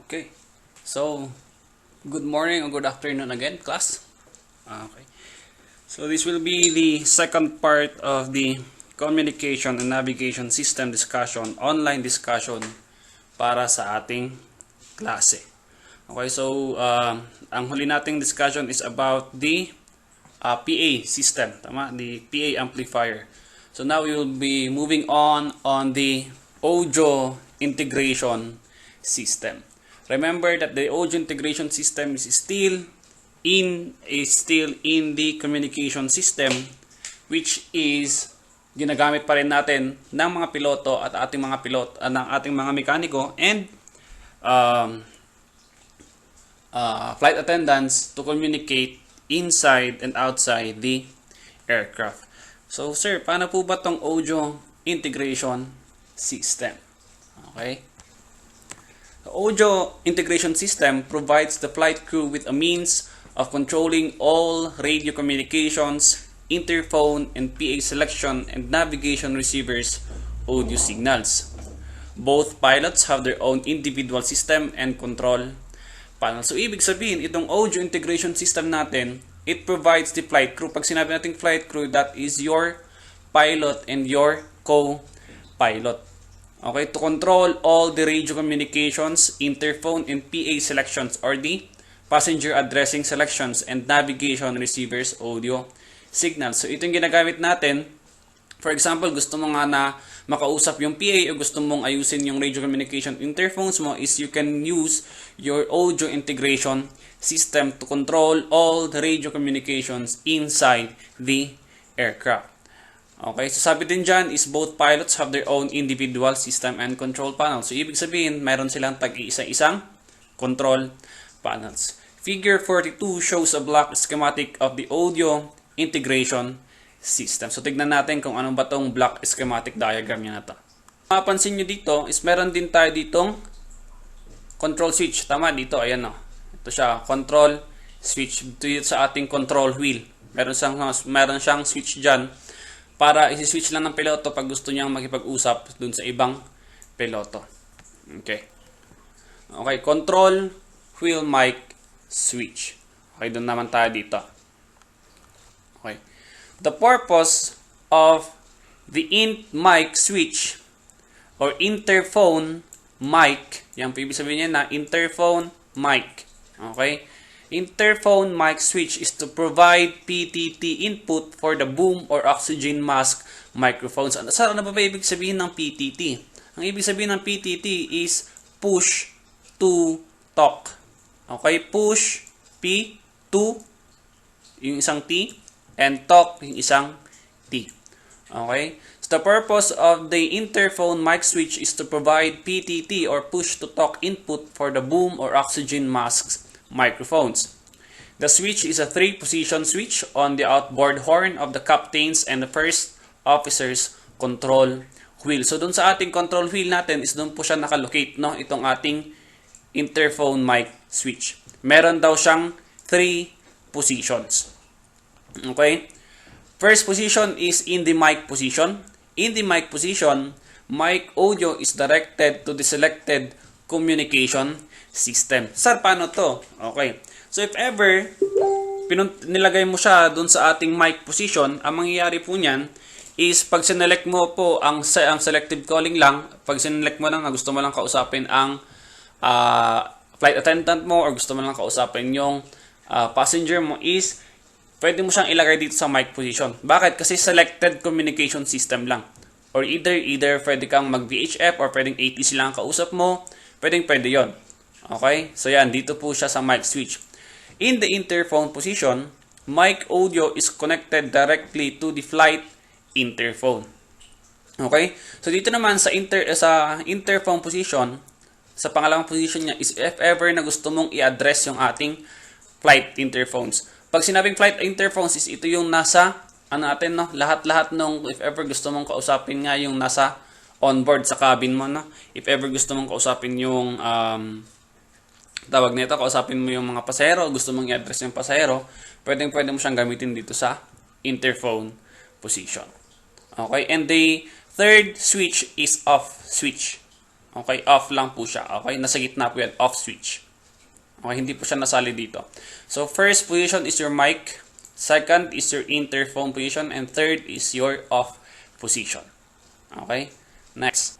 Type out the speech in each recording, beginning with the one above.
Okay. So, good morning or good afternoon again, class. Okay. So, this will be the second part of the communication and navigation system discussion, online discussion para sa ating klase. Okay, so ang huli nating discussion is about the PA system, tama? The PA amplifier. So now we will be moving on the audio integration system. Remember that the audio integration system is still in the communication system, which is ginagamit pa rin natin ng mga piloto at ating mga ng ating mga mekaniko and flight attendants to communicate inside and outside the aircraft. So, sir, paano po ba tong audio integration system? Okay? The audio integration system provides the flight crew with a means of controlling all radio communications, interphone and PA selection and navigation receivers audio signals. Both pilots have their own individual system and control panel. So, ibig sabihin, itong audio integration system natin, it provides the flight crew. Pag sinabi natin flight crew, that is your pilot and your co-pilot. Okay, to control all the radio communications, interphone, and PA selections or the passenger addressing selections and navigation receivers audio signals. So, ito yung ginagamit natin. For example, gusto mo nga na makausap yung PA o gusto mong ayusin yung radio communication interphones mo is you can use your audio integration system to control all the radio communications inside the aircraft. Okay, so sabi din dyan is both pilots have their own individual system and control panel. So, ibig sabihin, mayroon silang tag-isa-isang control panels. Figure 42 shows a block schematic of the audio integration system. So, tignan natin kung ano ba tong block schematic diagram niya na to. Mapansin nyo dito is meron din tayo ditong control switch. Tama, dito, ayan o. Ito siya, control switch. Dito sa ating control wheel. Meron siyang switch dyan para isi-switch lang ng piloto pag gusto niyang makipag-usap dun sa ibang piloto. Okay. Okay, control wheel mic switch. Okay, dun naman tayo dito. Okay. The purpose of the mic switch or interphone mic, yan po ibig sabihin niya na interphone mic. Okay? Interphone mic switch is to provide PTT input for the boom or oxygen mask microphones. Ano ba ibig sabihin ng PTT? Ang ibig sabihin ng PTT is push to talk. Okay? Push, P, to, yung isang T, and talk, yung isang T. Okay? So, the purpose of the interphone mic switch is to provide PTT or push to talk input for the boom or oxygen masks microphones. The switch is a 3-position switch on the outboard horn of the captain's and the first officer's control wheel. So, dun sa ating control wheel natin is dun po siya nakalocate, no? Itong ating interphone mic switch. Meron daw siyang 3 positions. Okay? First position is in the mic position. In the mic position, mic audio is directed to the selected communication system. Sir, paano to? Okay. So, if ever nilagay mo siya dun sa ating mic position, ang mangyayari po niyan is pag sinelect mo po ang selective calling lang, pag sinelect mo lang, gusto mo lang kausapin ang flight attendant mo or gusto mo lang kausapin yung passenger mo is pwede mo siyang ilagay dito sa mic position. Bakit? Kasi selected communication system lang. Or either pwede kang mag-VHF or pwedeng ATC lang kausap mo. Pwede yon. Okay? So yan, dito po siya sa mic switch. In the interphone position, mic audio is connected directly to the flight interphone. Okay? So dito naman sa interphone position, sa pangalawang position niya is if ever na gusto mong i-address yung ating flight interphones. Pag sinabing flight interphones is ito yung nasa no, lahat-lahat nung if ever gusto mong kausapin nga yung nasa onboard sa cabin mo, no. If ever gusto mong kausapin yung tawag nito, kausapin mo yung mga pasahero, gusto mong i-address yung pasahero, pwede mo siyang gamitin dito sa interphone position. Okay? And the third switch is off switch. Okay, off lang po siya. Okay, nasa gitna po yan, off switch. Okay, hindi po siya nasali dito. So, first position is your mic. Second is your interphone position. And third is your off position. Okay, next.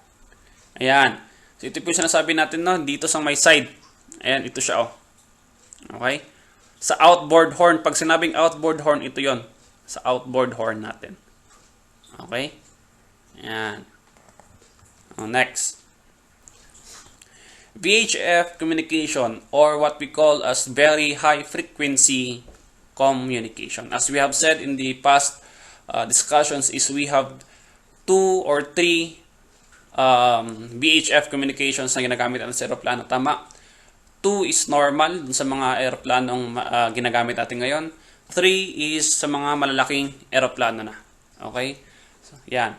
Ayan. So, ito po yung sinasabi natin, no? Dito sa my side. Ayan, ito siya, oh. Okay. Sa outboard horn. Pag sinabing outboard horn, ito yon. Sa outboard horn natin. Okay. Ayan. Next. VHF communication, or what we call as very high frequency communication. As we have said in the past discussions, is we have 2 or 3 VHF communications na ginagamit natin sa aeroplano. Tama? 2 is normal sa mga aeroplanong ginagamit natin ngayon. 3 is sa mga malalaking aeroplano na. Okay? So, yan.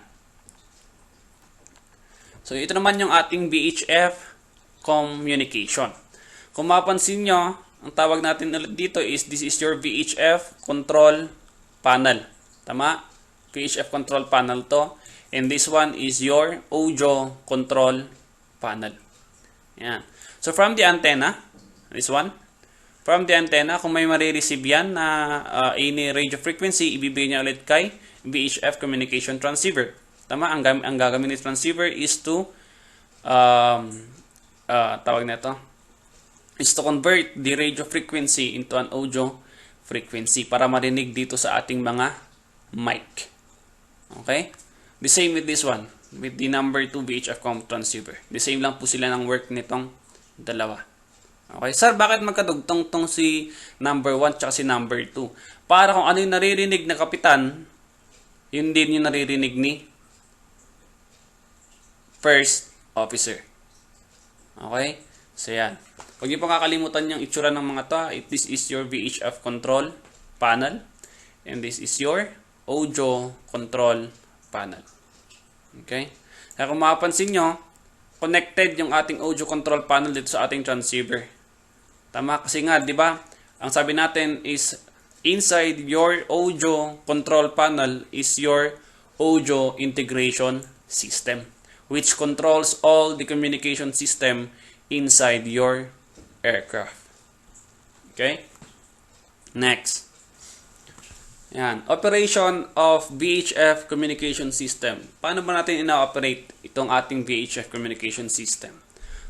So, ito naman yung ating VHF communication. Kung mapansin nyo, ang tawag natin ulit dito is this is your VHF control panel. Tama? VHF control panel to. And this one is your audio control panel. Yan. So, from the antenna, this one, from the antenna, kung may marireceive yan na any radio frequency, ibibigay niya ulit kay VHF communication transceiver. Tama? Ang gagawin ng transceiver is to tawag na ito, is to convert the radio frequency into an audio frequency para marinig dito sa ating mga mic. Okay? The same with this one, with the number 2 VHF com transceiver. The same lang po sila ng work nitong dalawa. Okay? Sir, bakit magkadugtong tong si number 1 tsaka si number 2? Para kung ano yung naririnig na kapitan, yun din yung naririnig ni first officer. Okay? So, yan. Huwag niyo pong kakalimutan yung itsura ng mga to. This is your VHF control panel. And this is your audio control panel. Okay? Kaya kung mapapansin nyo, connected yung ating audio control panel dito sa ating transceiver. Tama? Kasi nga, di ba? Ang sabi natin is inside your audio control panel is your audio integration system, which controls all the communication system inside your aircraft. Okay? Next. Yan. Operation of VHF communication system. Paano ba natin ina-operate itong ating VHF communication system?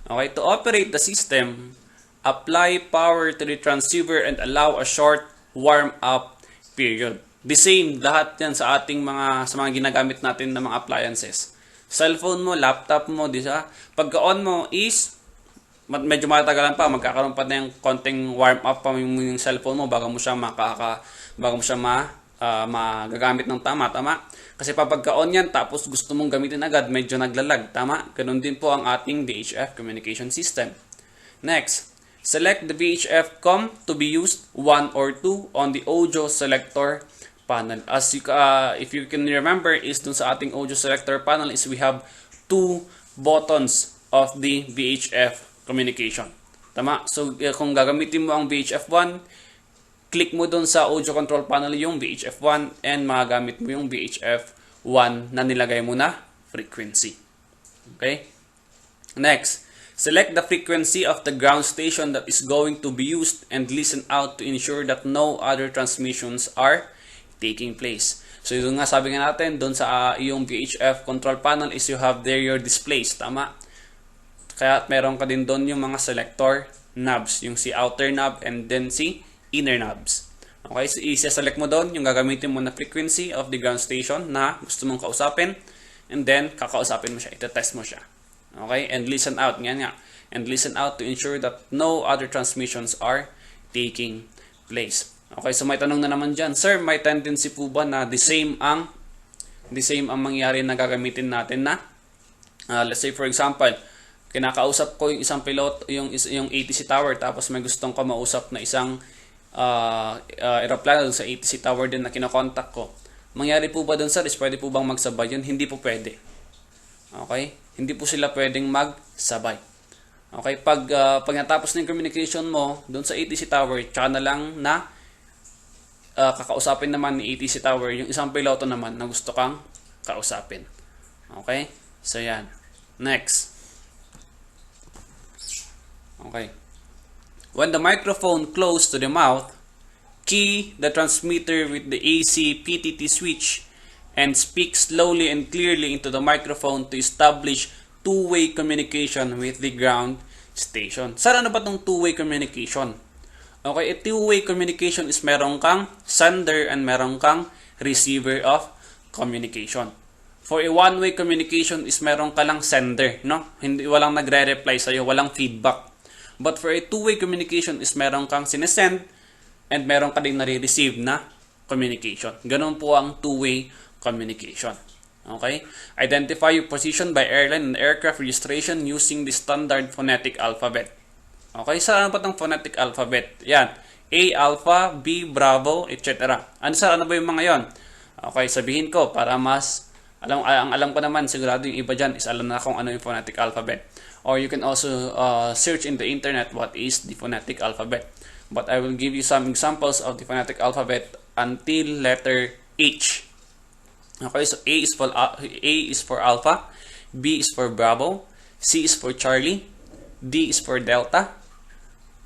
Okay, to operate the system, apply power to the transceiver and allow a short warm-up period. The same, lahat yan sa ating sa mga ginagamit natin ng mga appliances. Cellphone mo, laptop mo, di ba? Pagka-on mo is, medyo matagalan pa, magkakaroon pa na yung konting warm-up pa yung cellphone mo bago mo siya magagamit ng tama. Kasi pagka-on yan, tapos gusto mong gamitin agad, medyo naglalag. Tama? Ganun din po ang ating VHF communication system. Next, select the VHF COM to be used 1 or 2 on the audio selector panel. As you, if you can remember, is dun sa ating audio selector panel is we have 2 buttons of the VHF communication. Tama? So, kung gagamitin mo ang VHF 1, click mo dun sa audio control panel yung VHF 1 and magagamit mo yung VHF 1 na nilagay mo na frequency. Okay? Next, select the frequency of the ground station that is going to be used and listen out to ensure that no other transmissions are taking place. So, yung nga sabi nga natin, doon sa yung VHF control panel is you have there your displays. Tama? Kaya meron ka din doon yung mga selector knobs. Yung si outer knob and then si inner knobs. Okay? So, i-select mo doon yung gagamitin mo na frequency of the ground station na gusto mong kausapin. And then, kakausapin mo siya. Ito-test mo siya. Okay? And listen out. Yan nga. And listen out to ensure that no other transmissions are taking place. Okay, so may tanong na naman dyan. Sir, may tendency po ba na the same ang mangyari na gagamitin natin na let's say for example, kinakausap ko yung isang pilot, yung ATC tower, tapos may gustong ko mausap na isang aeroplano sa ATC tower din na kinokontak ko. Mangyari po ba dun, sir? Is pwede po bang magsabay yun? Hindi po pwede. Okay? Hindi po sila pwedeng magsabay. Okay? Pag natapos na yung communication mo dun sa ATC tower, tsaka na lang na kakausapin naman ni ATC tower yung isang piloto naman na gusto kang kausapin. Okay? So, yan. Next. Okay. When the microphone close to the mouth, key the transmitter with the AC PTT switch and speak slowly and clearly into the microphone to establish two-way communication with the ground station. Sir, ano ba itong two-way communication? Okay, a two-way communication is meron kang sender and meron kang receiver of communication. For a one-way communication is meron ka lang sender, no? Hindi, walang nagre-reply sa'yo, walang feedback. But for a two-way communication is meron kang sinesend and meron ka din nare-receive na communication. Ganun po ang two-way communication. Okay? Identify your position by airline and aircraft registration using the standard phonetic alphabet. Okay, saan ba itong phonetic alphabet? Yan. A, alpha, B, bravo, etc. Ano ba yung mga yon? Okay, sabihin ko para mas alam ko naman, sigurado yung iba dyan is alam na kung ano yung phonetic alphabet. Or you can also search in the internet what is the phonetic alphabet. But I will give you some examples of the phonetic alphabet until letter H. Okay, so A is for alpha, B is for bravo, C is for Charlie, D is for delta,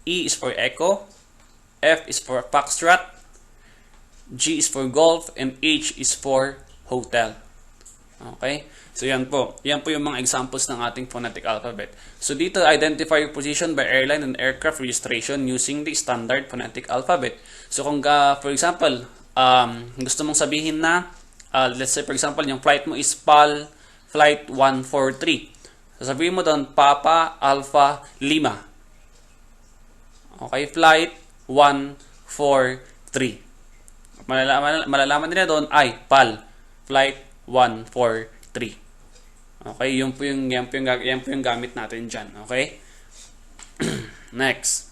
E is for echo, F is for foxtrot, G is for golf, and H is for hotel. Okay? So yan po. Yan po yung mga examples ng ating phonetic alphabet. So dito, identify your position by airline and aircraft registration using the standard phonetic alphabet. So kung for example, gusto mong sabihin na, let's say for example, yung flight mo is PAL Flight 143. So sabihin mo doon, Papa Alpha Lima. Okay, Flight 143. Malalaman nila doon ay PAL Flight 143. Okay, yan po yung gamit natin dyan. Okay? Next.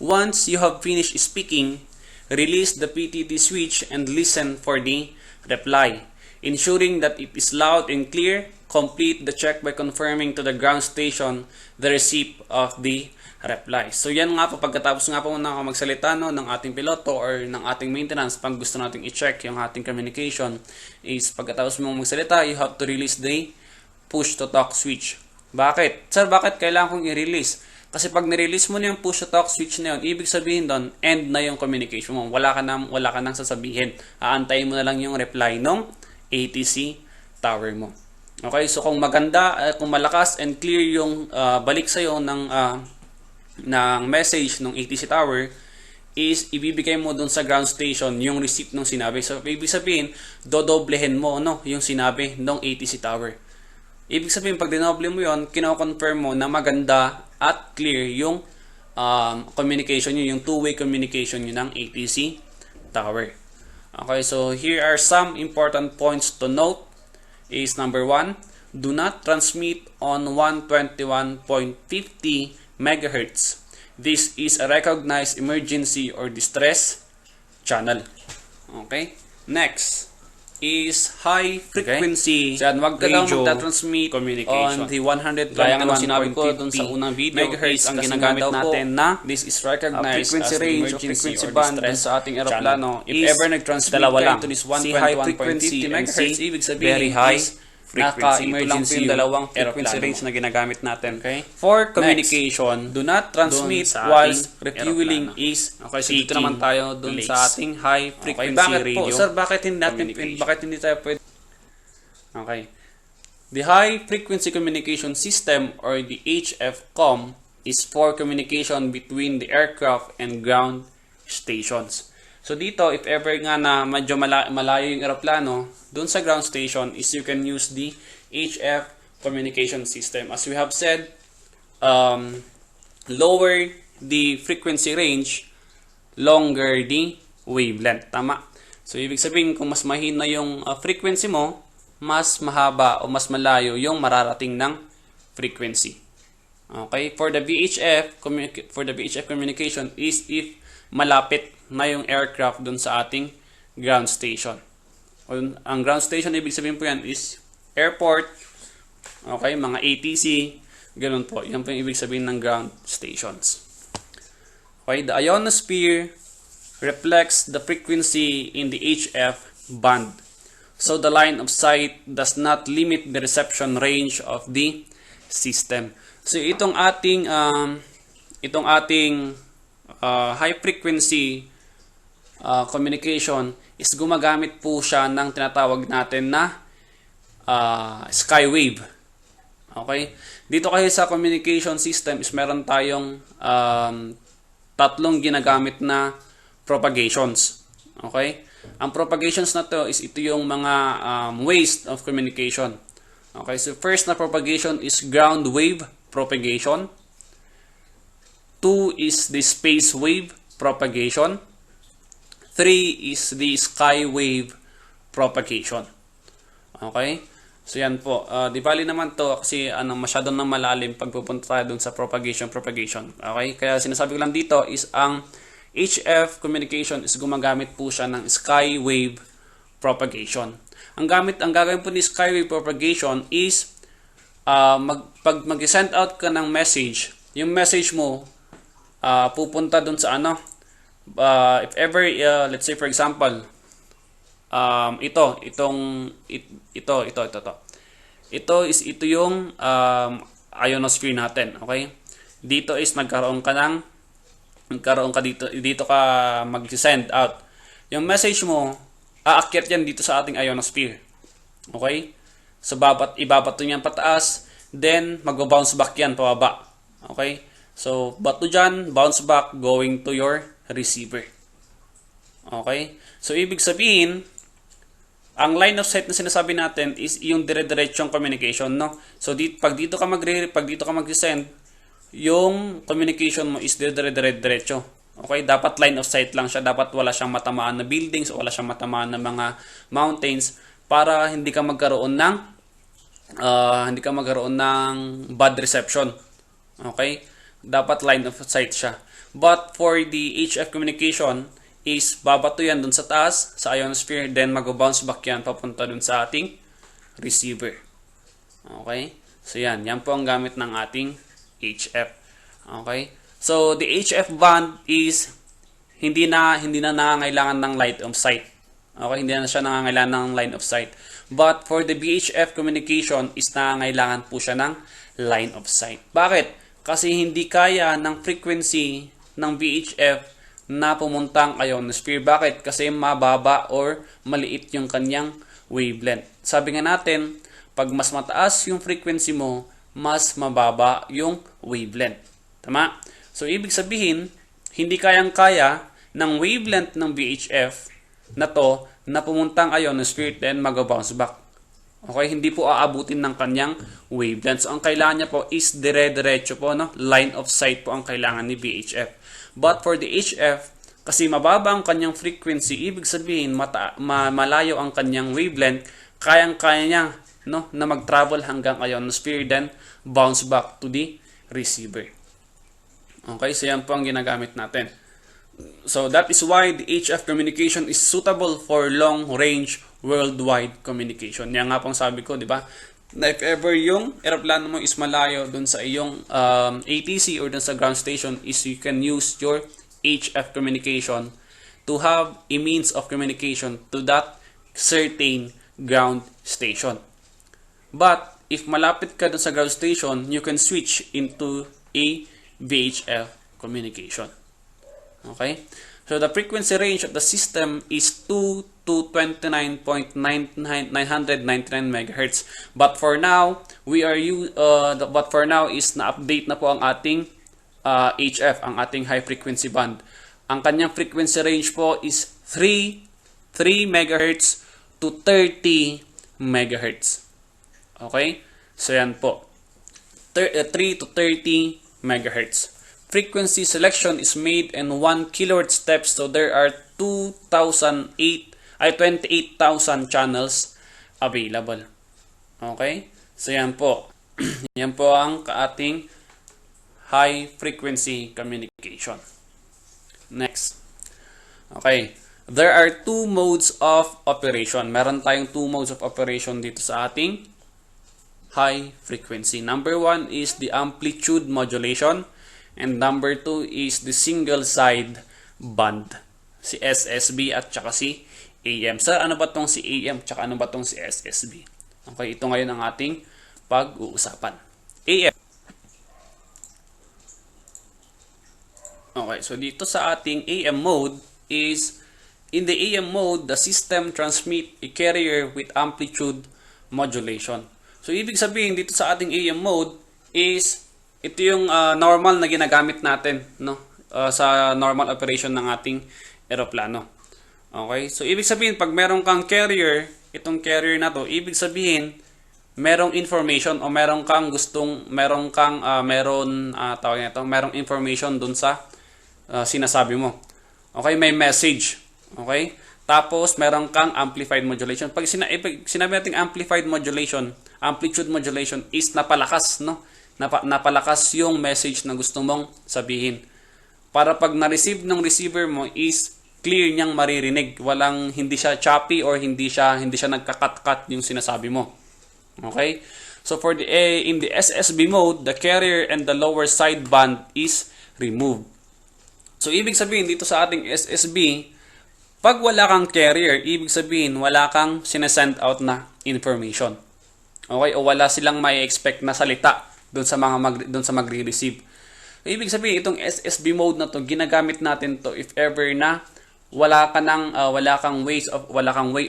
Once you have finished speaking, release the PTT switch and listen for the reply. Ensuring that it is loud and clear, complete the check by confirming to the ground station the receipt of the reply. So yan nga po, pagkatapos nga po na magsalita ng ating piloto or ng ating maintenance, pag gusto nating i-check yung ating communication, is pagkatapos mo magsalita, you have to release the push to talk switch. Bakit? Sir, bakit kailangan kong i-release? Kasi pag nirelease mo na yung push to talk switch na yun, ibig sabihin doon, end na yung communication mo. Wala ka nang sasabihin. Aantayin mo na lang yung reply ng ATC tower mo. Okay, so kung maganda, kung malakas and clear yung balik sa'yo ng message ng ATC tower, is ibibigay mo dun sa ground station yung receipt ng sinabi. So, ibig sabihin, dodoblehin mo yung sinabi ng ATC tower. Ibig sabihin, pag dinoble mo yun, kino-confirm mo na maganda at clear yung communication nyo, yung two-way communication nyo ng ATC tower. Okay, so here are some important points to note. Is number 1, do not transmit on 121.50 MHz. This is a recognized emergency or distress channel. Okay, next is high frequency Wag ka daw radio magta-transmit communication. on the 121.50 Gaya nga ng sinabi ko dun sa unang video, megahertz ang kasi ginagamit nga daw natin po, na this is recognized frequency as range o emergency frequency or band distress dun sa ating channel. eroplano If is ever nag-transmit dalawa kayo lang. to this Si high frequency 121.50 MHz, MHz, ibig sabihin very high is frequency. naka-emergency Ito lang po yung dalawang yung frequency eroplano range mo. na ginagamit natin. Okay? For Communication, do not transmit dun sa whilst ating refueling eroplano. is Okay, so dito seeking naman tayo dun lakes. sa ating high frequency bakit radio po? Sir, bakit hindi tayo pwede? Okay. The high frequency communication system or the HFCOM is for communication between the aircraft and ground stations. So dito, if ever nga na medyo malayo yung eroplano, dun sa ground station is you can use the HF communication system. As we have said, lower the frequency range, longer the wavelength. Tama? So ibig sabihin, kung mas mahina yung frequency mo, mas mahaba o mas malayo yung mararating ng frequency. Okay? For the VHF communication is if malapit na yung aircraft dun sa ating ground station. Ang ground station, ibig sabihin po yan is airport, okay, mga ATC, ganun po. Yan po yung ibig sabihin ng ground stations. Okay, the ionosphere reflects the frequency in the HF band. So the line of sight does not limit the reception range of the system. So itong ating high frequency communication is gumagamit po siya ng tinatawag natin na skywave. Okay? Dito kasi sa communication system is meron tayong tatlong ginagamit na propagations. Okay? Ang propagations na to is ito yung mga ways of communication. Okay? So first na propagation is ground wave propagation. 2 is the space wave propagation. 3 is the sky wave propagation. Okay? So yan po. Di bali naman to kasi masyadong nang malalim pag pupunta tayo dun sa propagation. Okay? Kaya sinasabi ko lang dito is ang HF communication is gumagamit po siya ng sky wave propagation. Ang gagawin po ni sky wave propagation is pag mag-send out ka ng message, yung message mo pupunta dun sa if ever let's say for example ito yung ionosphere natin. Okay, dito is nagkaroon ka dito ka mag-send out yung message mo, aakyat yan dito sa ating ionosphere. Okay, so ibabato niyan pataas, then magbo-bounce back yan pababa. Okay, so bato dyan, bounce back, going to your receiver. Okay? So, ibig sabihin, ang line of sight na sinasabi natin is yung dire-diretsong communication, no? So, pag dito ka mag-send, yung communication mo is dire-diretso. Okay? Dapat line of sight lang siya. Dapat wala siyang matamaan na buildings o wala siyang matamaan na mga mountains para hindi ka magkaroon ng bad reception. Okay? Dapat line of sight siya. But for the HF communication is babato yan dun sa taas, sa ionosphere, then mag-bounce back yan papunta dun sa ating receiver. Okay? So yan po ang gamit ng ating HF. Okay? So the HF band is hindi na nangangailangan ng line of sight. Okay? Hindi na siya nangangailangan ng line of sight. But for the VHF communication is nangangailangan po siya ng line of sight. Bakit? Kasi hindi kaya ng frequency ng VHF na pumuntang ionosphere. Bakit? Kasi mababa or maliit yung kanyang wavelength. Sabi nga natin, pag mas mataas yung frequency mo, mas mababa yung wavelength. Tama? So, ibig sabihin, hindi kayang-kaya ng wavelength ng VHF na to na pumuntang ionosphere then mag-bounce back. Okay, hindi po aabutin ng kanyang wavelength. So, ang kailangan niya po is dire-diretso po, no? Line of sight po ang kailangan ni VHF. But for the HF, kasi mababa ang kanyang frequency, ibig sabihin malayo ang kanyang wavelength, kayang-kaya niya, no, na mag-travel hanggang ionosphere then bounce back to the receiver. Okay, so yan po ang ginagamit natin. So that is why the HF communication is suitable for long-range worldwide communication. Yan nga pong sabi ko, di ba? Na if ever yung aeroplano mo is malayo dun sa iyong ATC or dun sa ground station, is you can use your HF communication to have a means of communication to that certain ground station. But if malapit ka dun sa ground station, you can switch into a VHF communication. Okay? So the frequency range of the system is 2 to 29.999 MHz. But for now, is na-update na po ang ating HF, ang ating high frequency band. Ang kanyang frequency range po is 3 MHz to 30 MHz. Okay? So yan po. 3 to 30 MHz. Frequency selection is made in 1 kHz steps, so there are 28,000 channels available. Okay? So yan po. Yan po ang ating high frequency communication. Next. Okay. There are two modes of operation. Meron tayong two modes of operation dito sa ating high frequency. Number 1 is the amplitude modulation. And number 2 is the single side band. Si SSB at saka si AM. Sir, ano ba tong si AM? Tsaka ano ba tong si SSB? Okay, ito ngayon ang ating pag-uusapan. AM. Okay, so dito sa ating AM mode is, in the AM mode, the system transmit a carrier with amplitude modulation. So, ibig sabihin dito sa ating AM mode is, ito yung normal na ginagamit natin, no? Sa normal operation ng ating eroplano. Okay, so ibig sabihin, pag meron kang carrier, itong carrier na to, ibig sabihin, merong information o merong merong information dun sa sinasabi mo. Okay, may message. Okay? Tapos meron kang amplified modulation. Pag sinabi nating amplified modulation, amplitude modulation is napalakas, no? Napalakas yung message na gusto mong sabihin. Para pag na-receive ng receiver mo is clear niyang maririnig. Hindi siya choppy or hindi siya nagka-cut-cut yung sinasabi mo. Okay? So for in the SSB mode, the carrier and the lower sideband is removed. So ibig sabihin dito sa ating SSB, pag wala kang carrier, ibig sabihin wala kang sinesend out na information. Okay? O wala silang may expect na salita doon sa magre-receive. Ibig sabihin itong SSB mode na to, ginagamit natin to if ever na wala kang way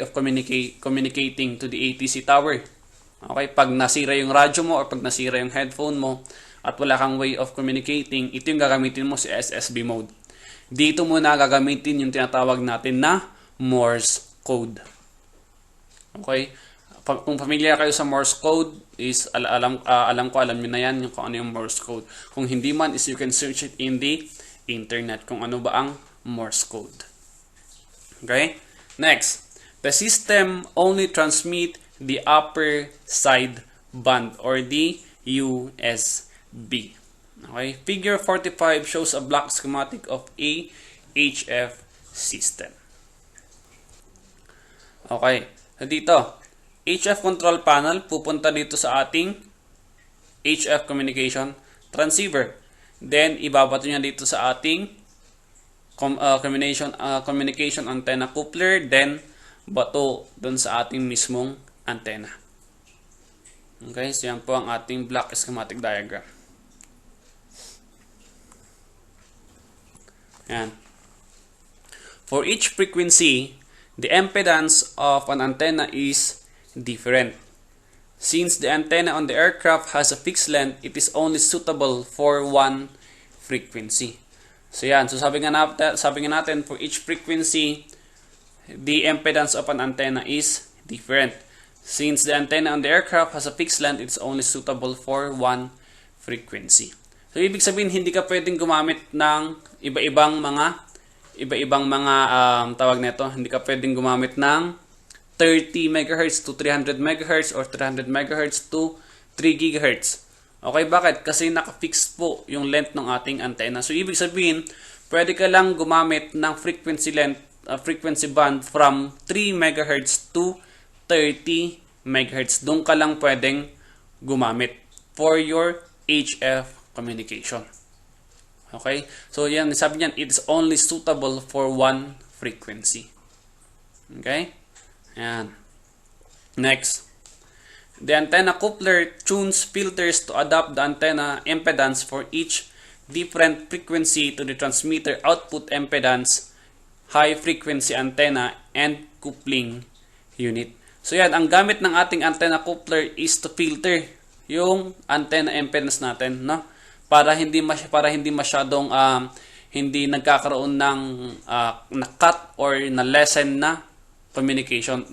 of communicating to the ATC tower. Okay, pag nasira yung radyo mo or pag nasira yung headphone mo at wala kang way of communicating, ito yung gagamitin mo sa SSB mode. Dito mo na gagamitin yung tinatawag natin na Morse code. Okay? Kung familiar kayo sa Morse code, is alam niyo na yan kung ano yung Morse code. Kung hindi man, is you can search it in the internet kung ano ba ang Morse code. Okay? Next, the system only transmit the upper side band or the USB. Okay? Figure 45 shows a block schematic of a HF system. Okay. Dito, HF control panel pupunta dito sa ating HF communication transceiver. Then, ibabato niya dito sa ating communication antenna coupler, then bato dun sa ating mismong antenna. Okay, so yan po ang ating block schematic diagram. Yan. For each frequency, the impedance of an antenna is different. Since the antenna on the aircraft has a fixed length, it is only suitable for one frequency. So yan, so sabi nga natin for each frequency, the impedance of an antenna is different. Since the antenna on the aircraft has a fixed length, it's only suitable for one frequency. So ibig sabihin, hindi ka pwedeng gumamit ng iba-ibang mga tawag nito, hindi ka pwedeng gumamit ng 30 MHz to 300 MHz or 300 MHz to 3 GHz. Okay, bakit? Kasi naka-fix po yung length ng ating antenna. So, ibig sabihin, pwede ka lang gumamit ng frequency band from 3 MHz to 30 MHz. Doon ka lang pwedeng gumamit for your HF communication. Okay? So, yan, sabi niyan, it is only suitable for one frequency. Okay? Ayan. Next. The antenna coupler tunes filters to adapt the antenna impedance for each different frequency to the transmitter output impedance, high frequency antenna, and coupling unit. So yan, ang gamit ng ating antenna coupler is to filter yung antenna impedance natin, no? Para hindi masyadong hindi nagkakaroon ng na-cut or na-lessen na communication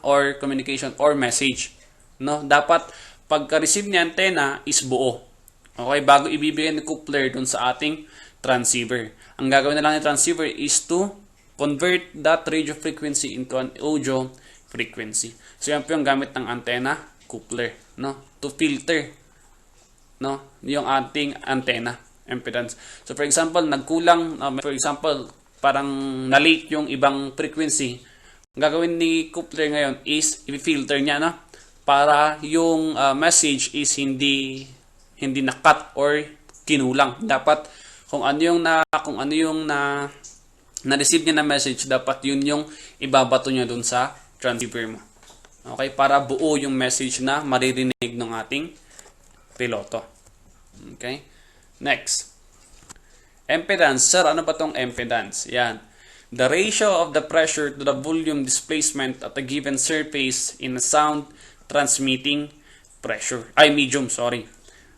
or message. No, dapat pagka-receive ni antenna is buo. Okay, bago ibibigay ni coupler dun sa ating transceiver. Ang gagawin na lang ni transceiver is to convert that radio frequency into an audio frequency. So yan po yung gamit ng antenna coupler, no? To filter, no, yung ating antenna impedance. So for example, nagkulang, parang na-late yung ibang frequency. Ang gagawin ni coupler ngayon is i-filter niya, no? Para yung message is hindi na-cut or kinulang. Dapat kung ano yung na-receive niya na message, dapat yun yung ibabato niya dun sa transceiver mo. Okay? Para buo yung message na maririnig ng ating piloto. Okay? Next. Impedance. Sir, ano ba tong impedance? Yan. The ratio of the pressure to the volume displacement at a given surface in a sound transmitting pressure. Medium, sorry.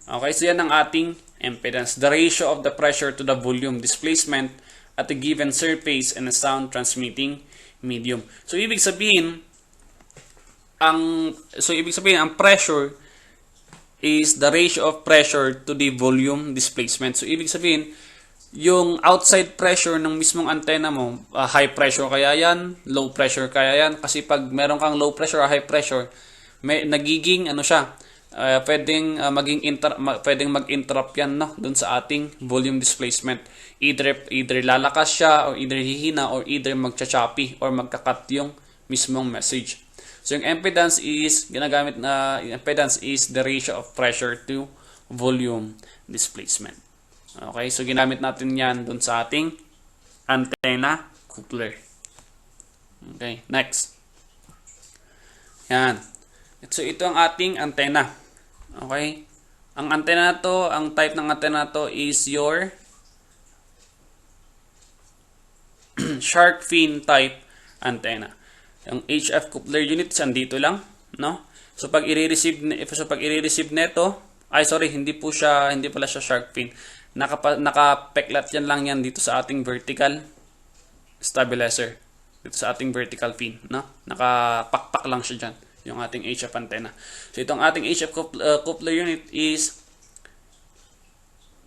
Okay, so yan ang ating impedance. The ratio of the pressure to the volume displacement at a given surface in a sound transmitting medium. So ibig sabihin, ang pressure is the ratio of pressure to the volume displacement. So ibig sabihin, yung outside pressure ng mismong antenna mo, high pressure kaya yan, low pressure kaya yan. Kasi pag meron kang low pressure or high pressure, may nagiging pwedeng mag-interrupt yan, no, dun sa ating volume displacement. Either lalakas siya, or either hihina, or either magcha-choppy, or magka-cut yung mismong message. So yung impedance is the ratio of pressure to volume displacement. Okay, so ginamit natin yan dun sa ating antenna coupler. Okay, next. Yan. So ito ang ating antenna. Okay? Ang antenna na to, ang type ng antenna na to is your shark fin type antenna. Yung HF coupler unit andito lang, no? So pag i-receive nito, hindi pala siya shark fin. Nakapeklat lang yan dito sa ating vertical stabilizer. Dito sa ating vertical fin, no? Nakapakpak lang siya diyan, yung ating HF antenna. So itong ating HF coupler unit is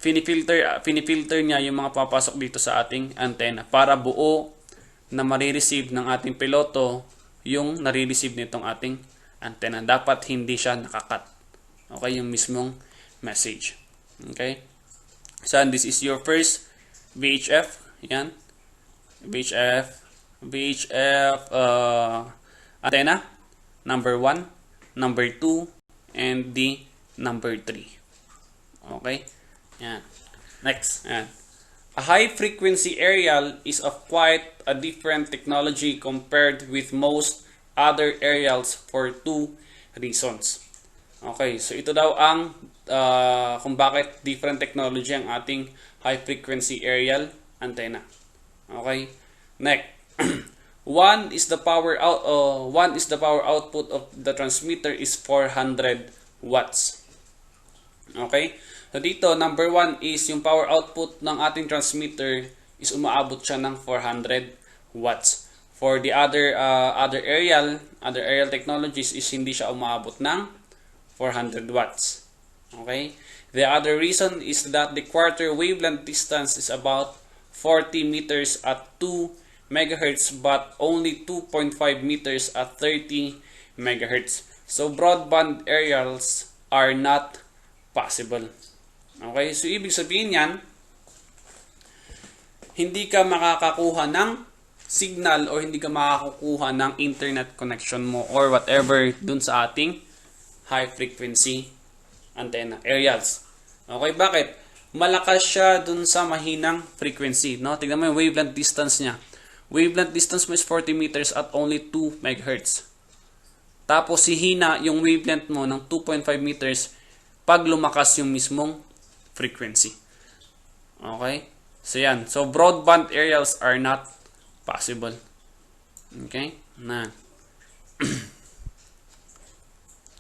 finifilter niya yung mga papasok dito sa ating antenna para buo na marireceive ng ating piloto yung nare-receive nitong ating antenna. Dapat hindi siya nakakat. Okay, yung mismong message. Okay? So this is your first VHF. Yan. VHF antenna. Number 1, number 2, and the number 3. Okay? Yan. Next. Yan. A high-frequency aerial is of quite a different technology compared with most other aerials for two reasons. Okay, so ito daw ang kung bakit different technology ang ating high-frequency aerial antenna. Okay, next. One is the power output of the transmitter is 400 watts. Okay? So dito, number 1 is yung power output ng ating transmitter is umaabot siya ng 400 watts. For the other aerial technologies is hindi siya umaabot ng 400 watts. Okay? The other reason is that the quarter wavelength distance is about 40 meters at 2 megahertz but only 2.5 meters at 30 megahertz. So broadband aerials are not possible. Okay, so ibig sabihin yan, hindi ka makakakuha ng signal or hindi ka makakakuha ng internet connection mo or whatever dun sa ating high frequency antenna aerials. Okay, bakit? Malakas siya dun sa mahinang frequency, no? Tingnan mo yung wavelength distance niya. Wavelength distance mo is 40 meters at only 2 megahertz. Tapos hihina yung wavelength mo ng 2.5 meters pag lumakas yung mismong frequency. Okay? So yan. So broadband aerials are not possible. Okay? Na.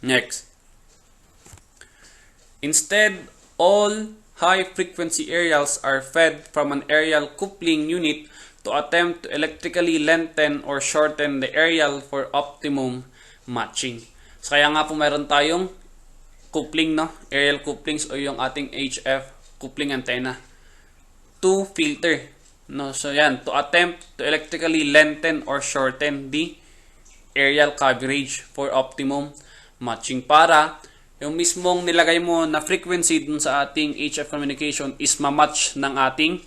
Next. Instead, all high-frequency aerials are fed from an aerial coupling unit to attempt to electrically lengthen or shorten the aerial for optimum matching. So kaya nga po meron tayong coupling, no? Aerial couplings o yung ating HF coupling antenna to filter, no? So yan, to attempt to electrically lengthen or shorten the aerial coverage for optimum matching para yung mismong nilagay mo na frequency dun sa ating HF communication is ma-match ng ating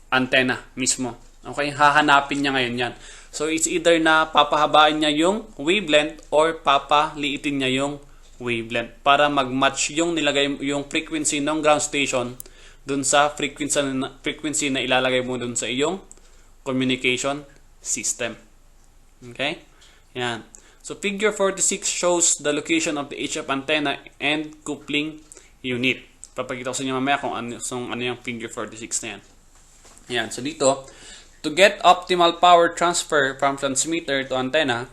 antenna mismo. Okay, hahanapin niya ngayon yan. So it's either na papahabain niya yung wavelength or papaliitin niya yung wavelength para mag-match yung nilagay yung frequency ng ground station dun sa frequency na ilalagay mo dun sa iyong communication system. Okay? Yan. So figure 46 shows the location of the HF antenna and coupling unit. Papakita ko sa inyo mamaya kung ano yung figure 46 na yan. Ayan, so dito, to get optimal power transfer from transmitter to antenna,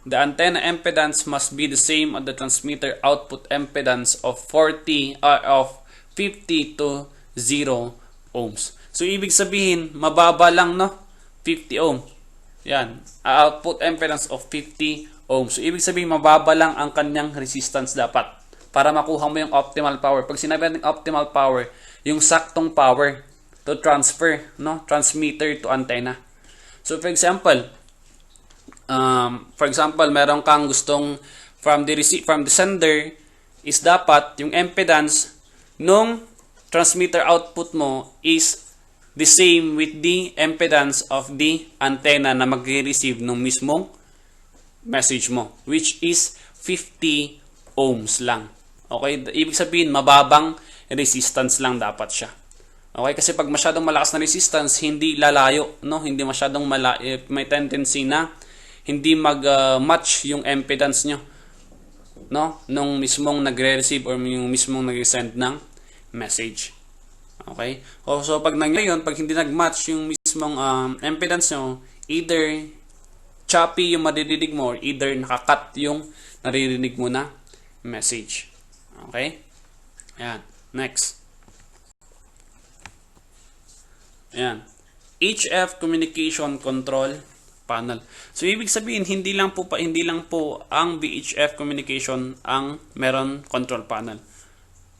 the antenna impedance must be the same as the transmitter output impedance of 50 to 0 ohms. So, ibig sabihin, mababa lang, no? 50 ohm. Yan. Output impedance of 50 ohms. So, ibig sabihin, mababa lang ang kanyang resistance dapat para makuha mo yung optimal power. Pag sinabi natin optimal power, yung saktong power to transfer, no? Transmitter to antenna. So, for example, meron kang gustong from the sender is dapat yung impedance nung transmitter output mo is the same with the impedance of the antenna na magre-receive nung mismong message mo, which is 50 ohms lang. Okay? Ibig sabihin, mababang resistance lang dapat siya. Okay? Kasi pag masyadong malakas na resistance, hindi lalayo, no? Hindi masyadong may tendency na hindi mag-match yung impedance nyo, no? Nung mismong nagre-receive or yung mismong nag-send ng message. Okay? So, pag nangyari yun, pag hindi nag-match yung mismong impedance nyo, either choppy yung maririnig mo or either nakakat yung naririnig mo na message. Okay? Ayan. Next. Ayan. HF Communication Control Panel. So, ibig sabihin, hindi lang po ang VHF communication ang meron control panel.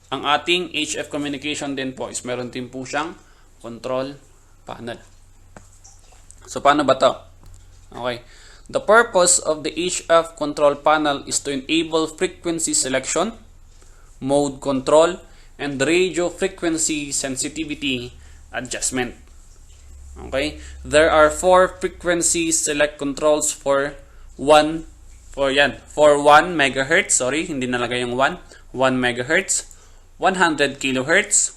Ang ating HF communication din po is meron din po siyang control panel. So, paano ba to? Okay. The purpose of the HF control panel is to enable frequency selection, mode control, and radio frequency sensitivity adjustment. Okay? There are 4 frequency select controls for 1 megahertz, hindi nalagay yung 1 megahertz, 100 kilohertz,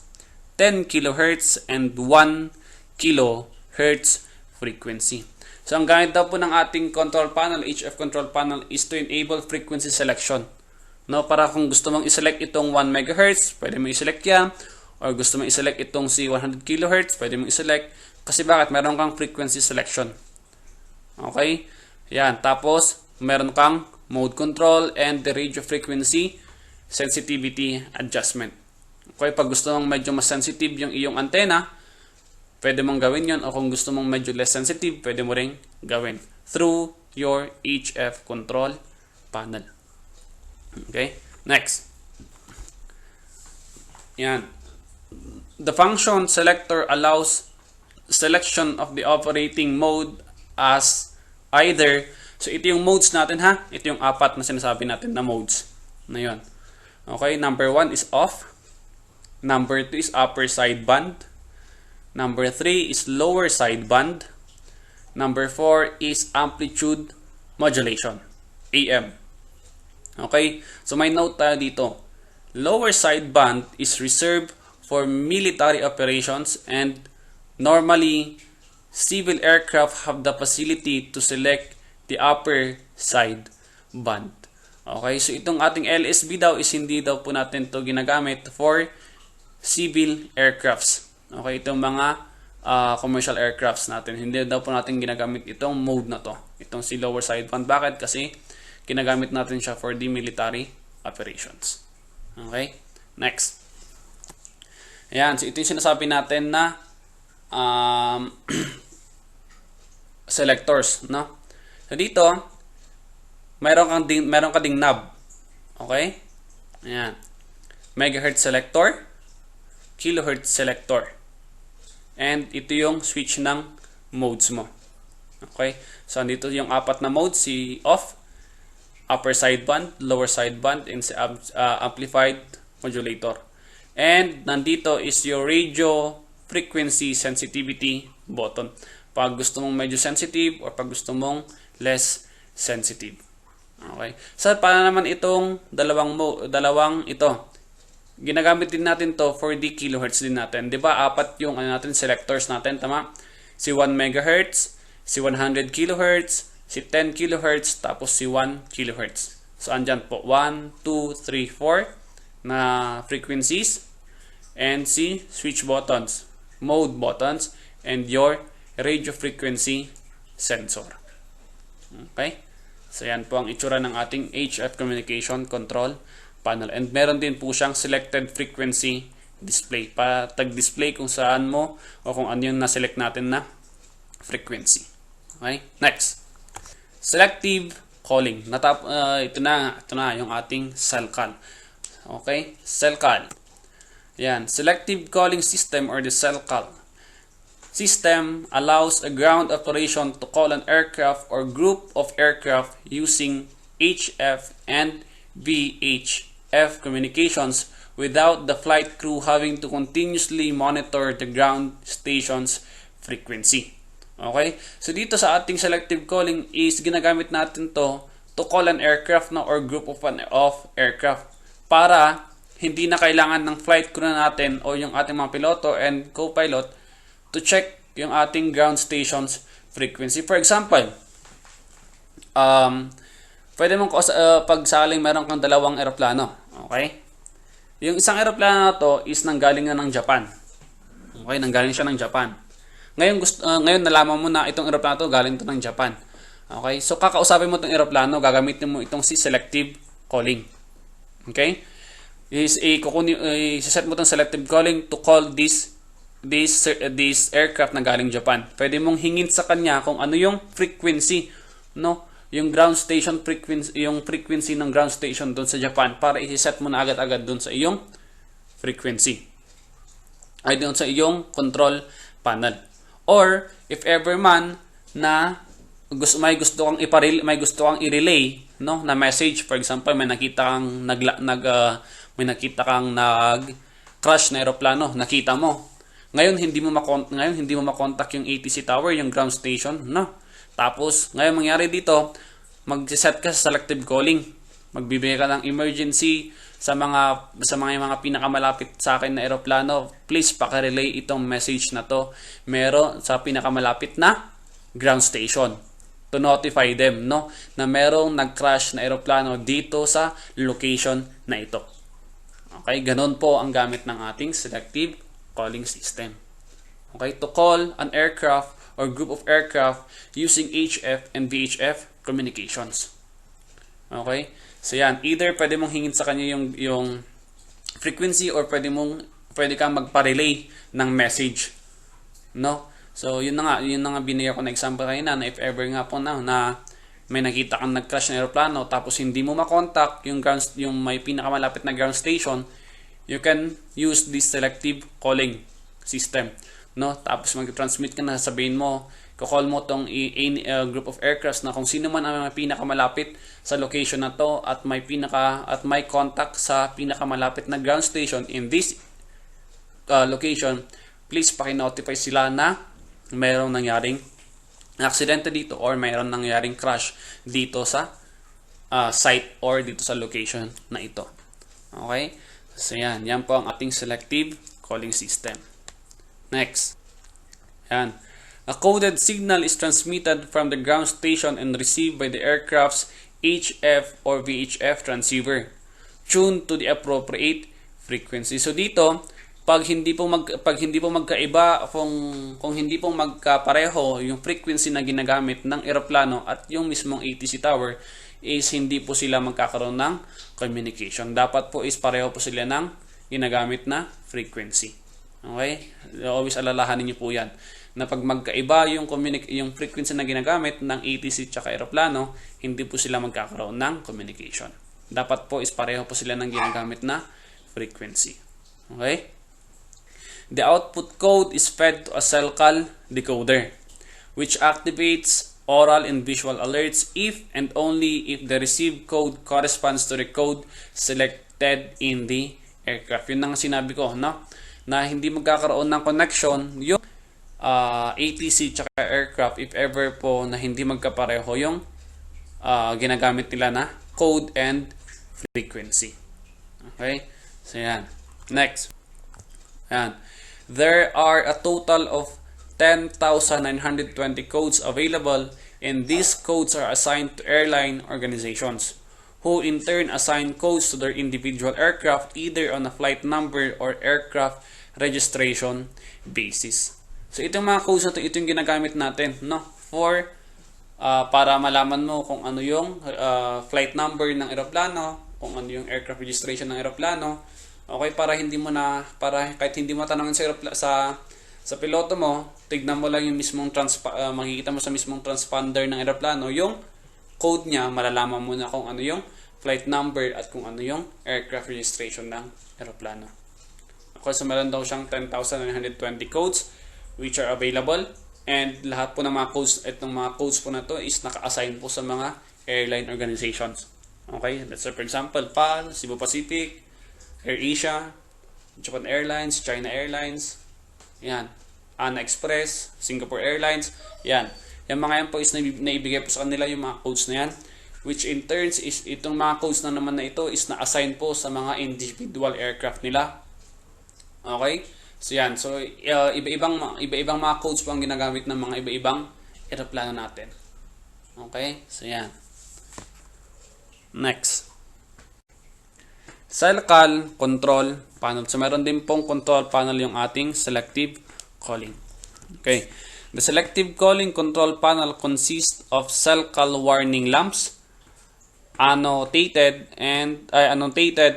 10 kilohertz, and 1 kilohertz frequency. So, ang gamit daw po ng ating control panel, HF control panel, is to enable frequency selection. No, para kung gusto mong i-select itong 1 megahertz, pwede mo i-select yan. Or gusto mong i-select itong si 100 kilohertz, pwede mong i-select. Kasi bakit? Meron kang frequency selection. Okay? Yan. Tapos, meron kang mode control and the radio frequency sensitivity adjustment. Okay? Pag gusto mong medyo mas sensitive yung iyong antenna, pwede mong gawin yon. O kung gusto mong medyo less sensitive, pwede mo ring gawin through your HF control panel. Okay? Next. Yan. The function selector allows selection of the operating mode as either, so ito yung modes natin ha, ito yung 4 na sinasabi natin na modes na yun. Okay, number 1 is off, number 2 is upper sideband, number 3 is lower sideband, number 4 is amplitude modulation, AM. Okay, so may note tayo dito. Lower sideband is reserved for military operations and normally civil aircraft have the facility to select the upper sideband. Okay, so itong ating LSB daw is hindi daw po natin to ginagamit for civil aircrafts. Okay, itong mga commercial aircrafts natin. Hindi daw po natin ginagamit itong mode na to. Itong si lower sideband. Bakit? Kasi ginagamit natin siya for the military operations. Okay? Next. Ayan. So, ito yung sinasabi natin na selectors. No? So, dito, meron ka ding knob. Okay? Ayan. Megahertz selector, kilohertz selector. And ito yung switch ng modes mo. Okay? So, andito yung 4 na modes. Si off, upper sideband, lower sideband, and si amplified modulator. And nandito is your radio frequency sensitivity button. Pag gusto mong medyo sensitive or pag gusto mong less sensitive. Okay? So, paano naman itong dalawang ito? Ginagamit din natin to for the kilohertz din natin. 'Di ba? 4 yung selectors natin, tama? Si 1 megahertz, si 100 kilohertz, si 10 kilohertz, tapos si 1 kilohertz. So, andyan po 1, 2, 3, 4 na frequencies and si switch buttons, mode buttons, and your radio frequency sensor. Okay? So yan po ang itsura ng ating HF communication control panel. And meron din po siyang selected frequency display. Tag-display kung saan mo o kung ano yung na-select natin na frequency. Okay? Next. Selective calling. Ito na yung ating cell call. Okay? Cell call. Yan. Selective calling system or the cell call system allows a ground operation to call an aircraft or group of aircraft using HF and VHF communications without the flight crew having to continuously monitor the ground station's frequency. Okay? So dito sa ating selective calling is ginagamit natin to call an aircraft or group of aircraft para hindi na kailangan ng flight crew natin o yung ating mga piloto and co-pilot to check yung ating ground station's frequency. For example, pwede mong pagsaling meron kang dalawang eroplano. Okay? Yung isang eroplano na to is nanggaling na ng Japan. Okay? Nanggaling siya ng Japan. Ngayon nalaman mo na itong eroplano to galing to ng Japan. Okay? So, kakausapin mo itong eroplano, gagamitin mo itong si selective calling. Okay? Set mo itong selective calling to call this aircraft na galing Japan. Pwede mong hingin sa kanya kung ano yung frequency, no? Yung ground station frequency, yung frequency ng ground station doon sa Japan para i-set mo na agad-agad doon sa iyong frequency. Ay doon sa iyong control panel. Or if ever man na may gusto kang i-relay, no, na message, for example, may nakita kang nag-crash na eroplano, nakita mo. Ngayon hindi mo makontak yung ATC tower, yung ground station, no? Tapos ngayon mangyari dito, mag-set ka sa selective calling. Magbibigay ka ng emergency sa mga pinakamalapit sa akin na eroplano. Please paki-relay itong message na to. Meron sa pinakamalapit na ground station to notify them, no, na merong nag-crash na eroplano dito sa location na ito. Okay, ganun po ang gamit ng ating selective calling system. Okay, to call an aircraft or group of aircraft using HF and VHF communications. Okay? So yan, either pwede mong hingin sa kanya yung frequency or pwede kang magpa-relay ng message. No? So yun na nga binigay ko na example kanina na if ever nga po na may nakita kang nag-crash na aeroplano tapos hindi mo makontak yung may pinakamalapit na ground station, you can use this selective calling system, no? Tapos mag-transmit ka na, sabihin mo, call mo tong group of aircrafts na kung sino man ang pinakamalapit sa location na to at may contact sa pinakamalapit na ground station in this location, please paki-notify sila na mayroong nangyaring aksidente dito or mayroong nangyaring crash dito sa site or dito sa location na ito. Okay? So yan po ang ating selective calling system. Next. Yan. A coded signal is transmitted from the ground station and received by the aircraft's HF or VHF transceiver, tuned to the appropriate frequency. So dito, pag hindi po magkaiba, kung hindi po magkapareho yung frequency na ginagamit ng eroplano at yung mismong ATC tower, is hindi po sila magkakaroon ng communication. Dapat po is pareho po sila ng ginagamit na frequency. Okay? Always alalahanin niyo po yan. Na pag magkaiba yung frequency na ginagamit ng ATC at eroplano, hindi po sila magkakaroon ng communication. Dapat po is pareho po sila ng ginagamit na frequency. Okay? The output code is fed to a cell call decoder, which activates oral and visual alerts if and only if the received code corresponds to the code selected in the aircraft. Yun ang sinabi ko, no? Na hindi magkakaroon ng connection yung ATC tsaka aircraft if ever po na hindi magkapareho yung ginagamit nila na code and frequency. Okay? So yan. Next. Yan. There are a total of 10,920 codes available, and these codes are assigned to airline organizations, who in turn assign codes to their individual aircraft either on a flight number or aircraft registration basis. So, itong mga codes na ito yung ginagamit natin, no? Para malaman mo kung ano yung flight number ng eroplano, kung ano yung aircraft registration ng eroplano. Okay, para kahit hindi mo tanongin sa piloto mo, tignan mo lang yung mismong makikita mo sa mismong transponder ng eroplano, yung code niya, malalaman mo na kung ano yung flight number at kung ano yung aircraft registration ng eroplano. Okay, so meron daw siyang 10,920 codes which are available. And lahat po ng mga codes, itong mga codes po na to is naka-assign po sa mga airline organizations. Okay, let's say for example, PAL, Cebu Pacific, AirAsia, Japan Airlines, China Airlines, yan, Ana Express, Singapore Airlines, yan. Yung mga yan po is naibigay po sa kanila yung mga codes na yan, which in turns is itong mga codes na naman na ito is na-assign po sa mga individual aircraft nila. Okay? So yan, so iba-ibang mga codes po ang ginagamit ng mga iba-ibang eroplano natin. Okay? So yan. Next. Selcal control panel. So meron din pong control panel yung ating selective calling. Okay. The selective calling control panel consists of Selcal warning lamps annotated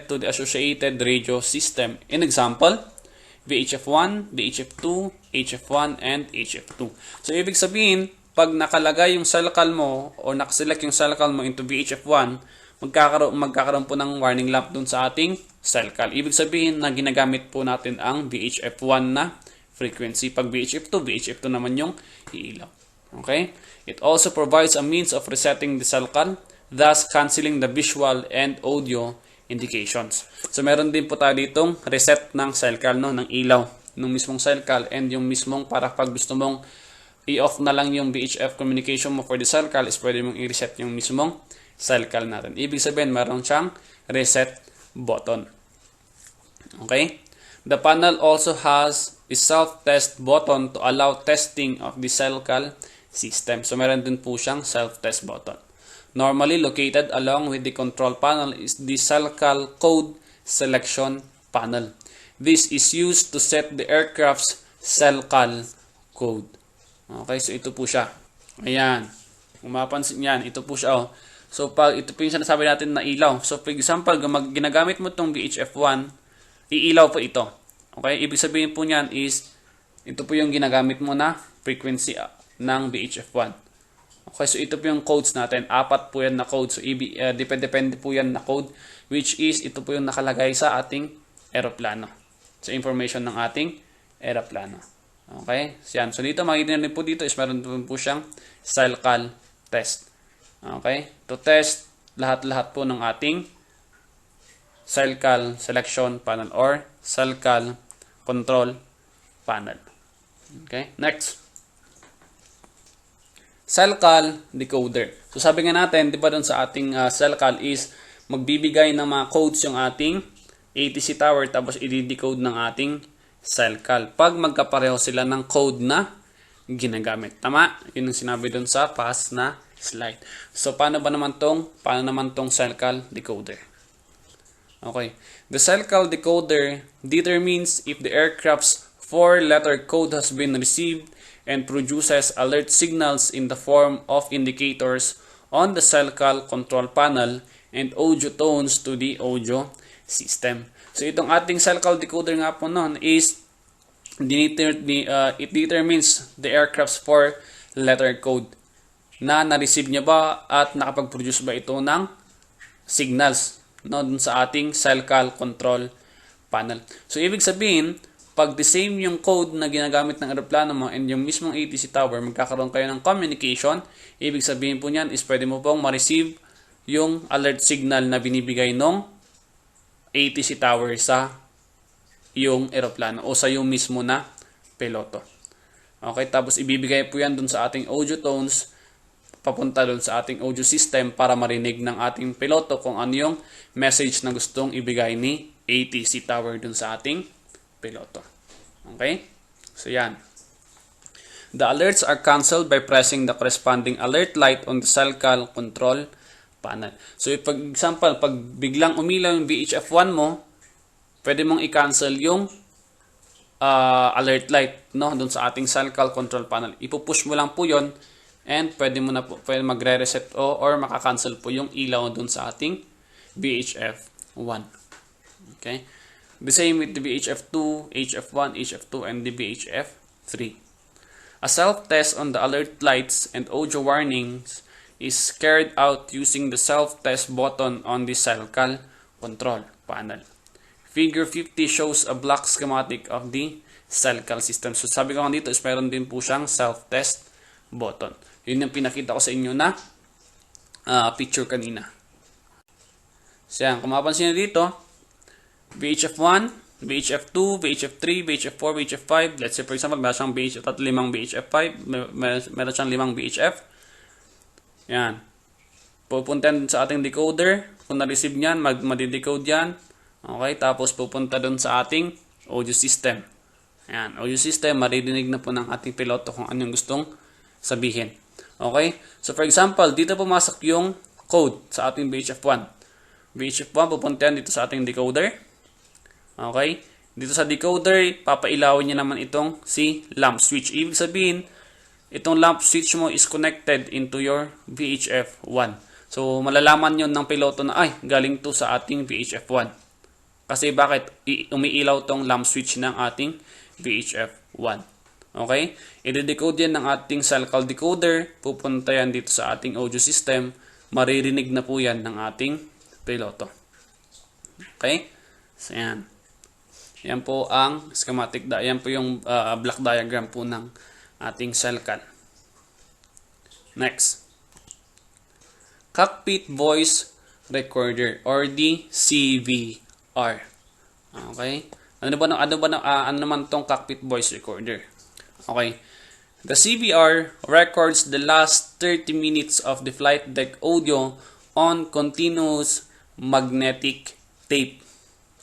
to the associated radio system. In example, VHF1, VHF2, HF1, and HF2. So, ibig sabihin, pag nakalagay yung Selcal mo o nakaselect yung Selcal mo into VHF1, magkakaroon po ng warning lamp dun sa ating Selcal. Ibig sabihin na ginagamit po natin ang VHF1 na frequency. Pag VHF2, VHF2 naman yung iilaw. Okay? It also provides a means of resetting the Selcal, thus canceling the visual and audio indications. So, meron din po tayo ditong reset ng Selcal, no, ng ilaw, ng mismong Selcal, and yung mismong para pag gusto mong i-off na lang yung VHF communication mo for the Selcal is pwede mong i-reset yung mismong Selcal natin. Ibig sabihin, meron siyang reset button. Okay? The panel also has a self-test button to allow testing of the Selcal system. So, meron din po siyang self-test button. Normally located along with the control panel is the Selcal code selection panel. This is used to set the aircraft's Selcal code. Okay, so ito po siya. Ayan. Kung mapansin yan, ito po siya. Oh. So, pag ito po yung sinasabi natin na ilaw. So, for example, ginagamit mo itong VHF1, iilaw po ito. Okay, ibig sabihin po niyan is, ito po yung ginagamit mo na frequency ng VHF1. Okay, so ito po yung codes natin. 4 po yan na code. So, depende po yan na code, which is, ito po yung nakalagay sa ating aeroplano. Sa information ng ating aeroplano. Okay, so yan. So, dito, makikita nyo po dito is meron po siyang Selcal test. Okay, to test lahat-lahat po ng ating Selcal selection panel or Selcal control panel. Okay, next. Selcal decoder. So sabi nga natin, di ba doon sa ating Selcal is magbibigay ng mga codes yung ating ATC tower tapos i-decode ng ating Selcal. Pag magkapareho sila ng code na ginagamit. Tama? Yun ang sinabi doon sa past na slide. So paano naman tong Selcal decoder? Okay. The Selcal decoder determines if the aircraft's 4-letter code has been received and produces alert signals in the form of indicators on the Selcal control panel and audio tones to the audio system. So itong ating Selcal decoder nga po noon is it determines the aircraft's 4-letter code na na-receive niya ba at nakapag-produce ba ito ng signals, no, dun sa ating Selcal control panel. So ibig sabihin, pag the same yung code na ginagamit ng aeroplano mo and yung mismong ATC tower, magkakaroon kayo ng communication. Ibig sabihin po niyan is pwede mo pong ma-receive yung alert signal na binibigay ng ATC tower sa yung aeroplano o sa yung mismo na piloto. Okay, tapos ibibigay po yan dun sa ating audio tones papunta dun sa ating audio system para marinig ng ating piloto kung ano yung message na gustong ibigay ni ATC tower dun sa ating piloto. Okay? So, yan. The alerts are canceled by pressing the corresponding alert light on the Selcal control panel. So, for example, pag biglang umilaw yung VHF1 mo, pwede mong i-cancel yung alert light, no, doon sa ating Salcal control panel. Ipupush mo lang po yon, and pwede mo na po, pwede magre-reset or maka-cancel po yung ilaw doon sa ating VHF 1. Okay? The same with the VHF 2, HF1, HF2, and the VHF 3. A self-test on the alert lights and audio warnings is carried out using the self-test button on the Salcal control panel. Figure 50 shows a block schematic of the Salcal system. So sabi ko dito is meron din po siyang self-test button. Yun yung pinakita ko sa inyo na picture kanina. So yan, kung mapapansin nyo dito, VHF1, VHF2, VHF3, VHF4, VHF5. Let's say for example, meron siyang limang VHF5, meron siyang 5 VHF. Yan. Pupunta sa ating decoder. Kung na-receive niyan, madidecode yan. Okay, tapos pupunta dun sa ating audio system. Yan, audio system, maririnig na po ng ating piloto kung anong gustong sabihin. Okay? So for example, dito pumasok yung code sa ating VHF1. VHF1, pupunta yan dito sa ating decoder. Okay? Dito sa decoder, papailawin niya naman itong si lamp switch. Ibig sabihin, itong lamp switch mo is connected into your VHF1. So, malalaman yon ng piloto na, ay, galing to sa ating VHF1. Kasi bakit? Umiilaw tong lamp switch ng ating VHF1. Okay? I-decode yan ng ating Salcal decoder. Pupunta yan dito sa ating audio system. Maririnig na po yan ng ating piloto. Okay? So, yan. Yan po ang schematic. Yan po yung block diagram po ng ating Salcal. Next. Cockpit Voice Recorder or the CVR. Okay? Ano naman tong cockpit voice recorder? Okay. The CVR records the last 30 minutes of the flight deck audio on continuous magnetic tape.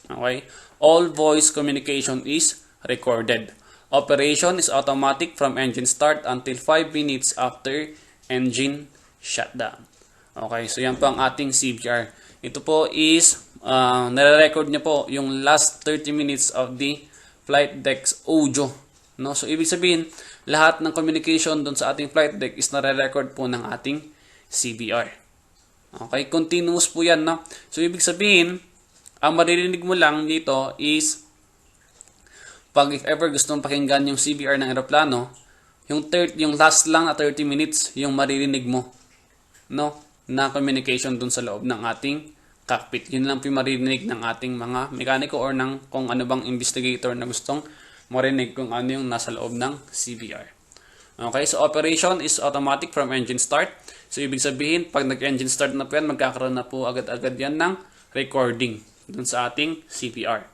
Okay? All voice communication is recorded. Operation is automatic from engine start until 5 minutes after engine shutdown. Okay, so yan po ang ating CVR. Ito po is, nare-record niya po yung last 30 minutes of the flight deck's audio. No? So, ibig sabihin, lahat ng communication doon sa ating flight deck is nare-record po ng ating CVR. Okay, continuous po yan. No? So, ibig sabihin, ang maririnig mo lang dito is, pag if ever gusto mong pakinggan yung CVR ng aeroplano, yung last lang na 30 minutes, yung maririnig mo. No? Na communication dun sa loob ng ating cockpit. Yun lang po yung maririnig ng ating mga mekaniko or ng kung ano bang investigator na gustong marinig kung ano yung nasa loob ng CVR. Okay, so operation is automatic from engine start. So ibig sabihin, pag nag-engine start na po yan, magkakaroon na po agad-agad yan ng recording dun sa ating CVR.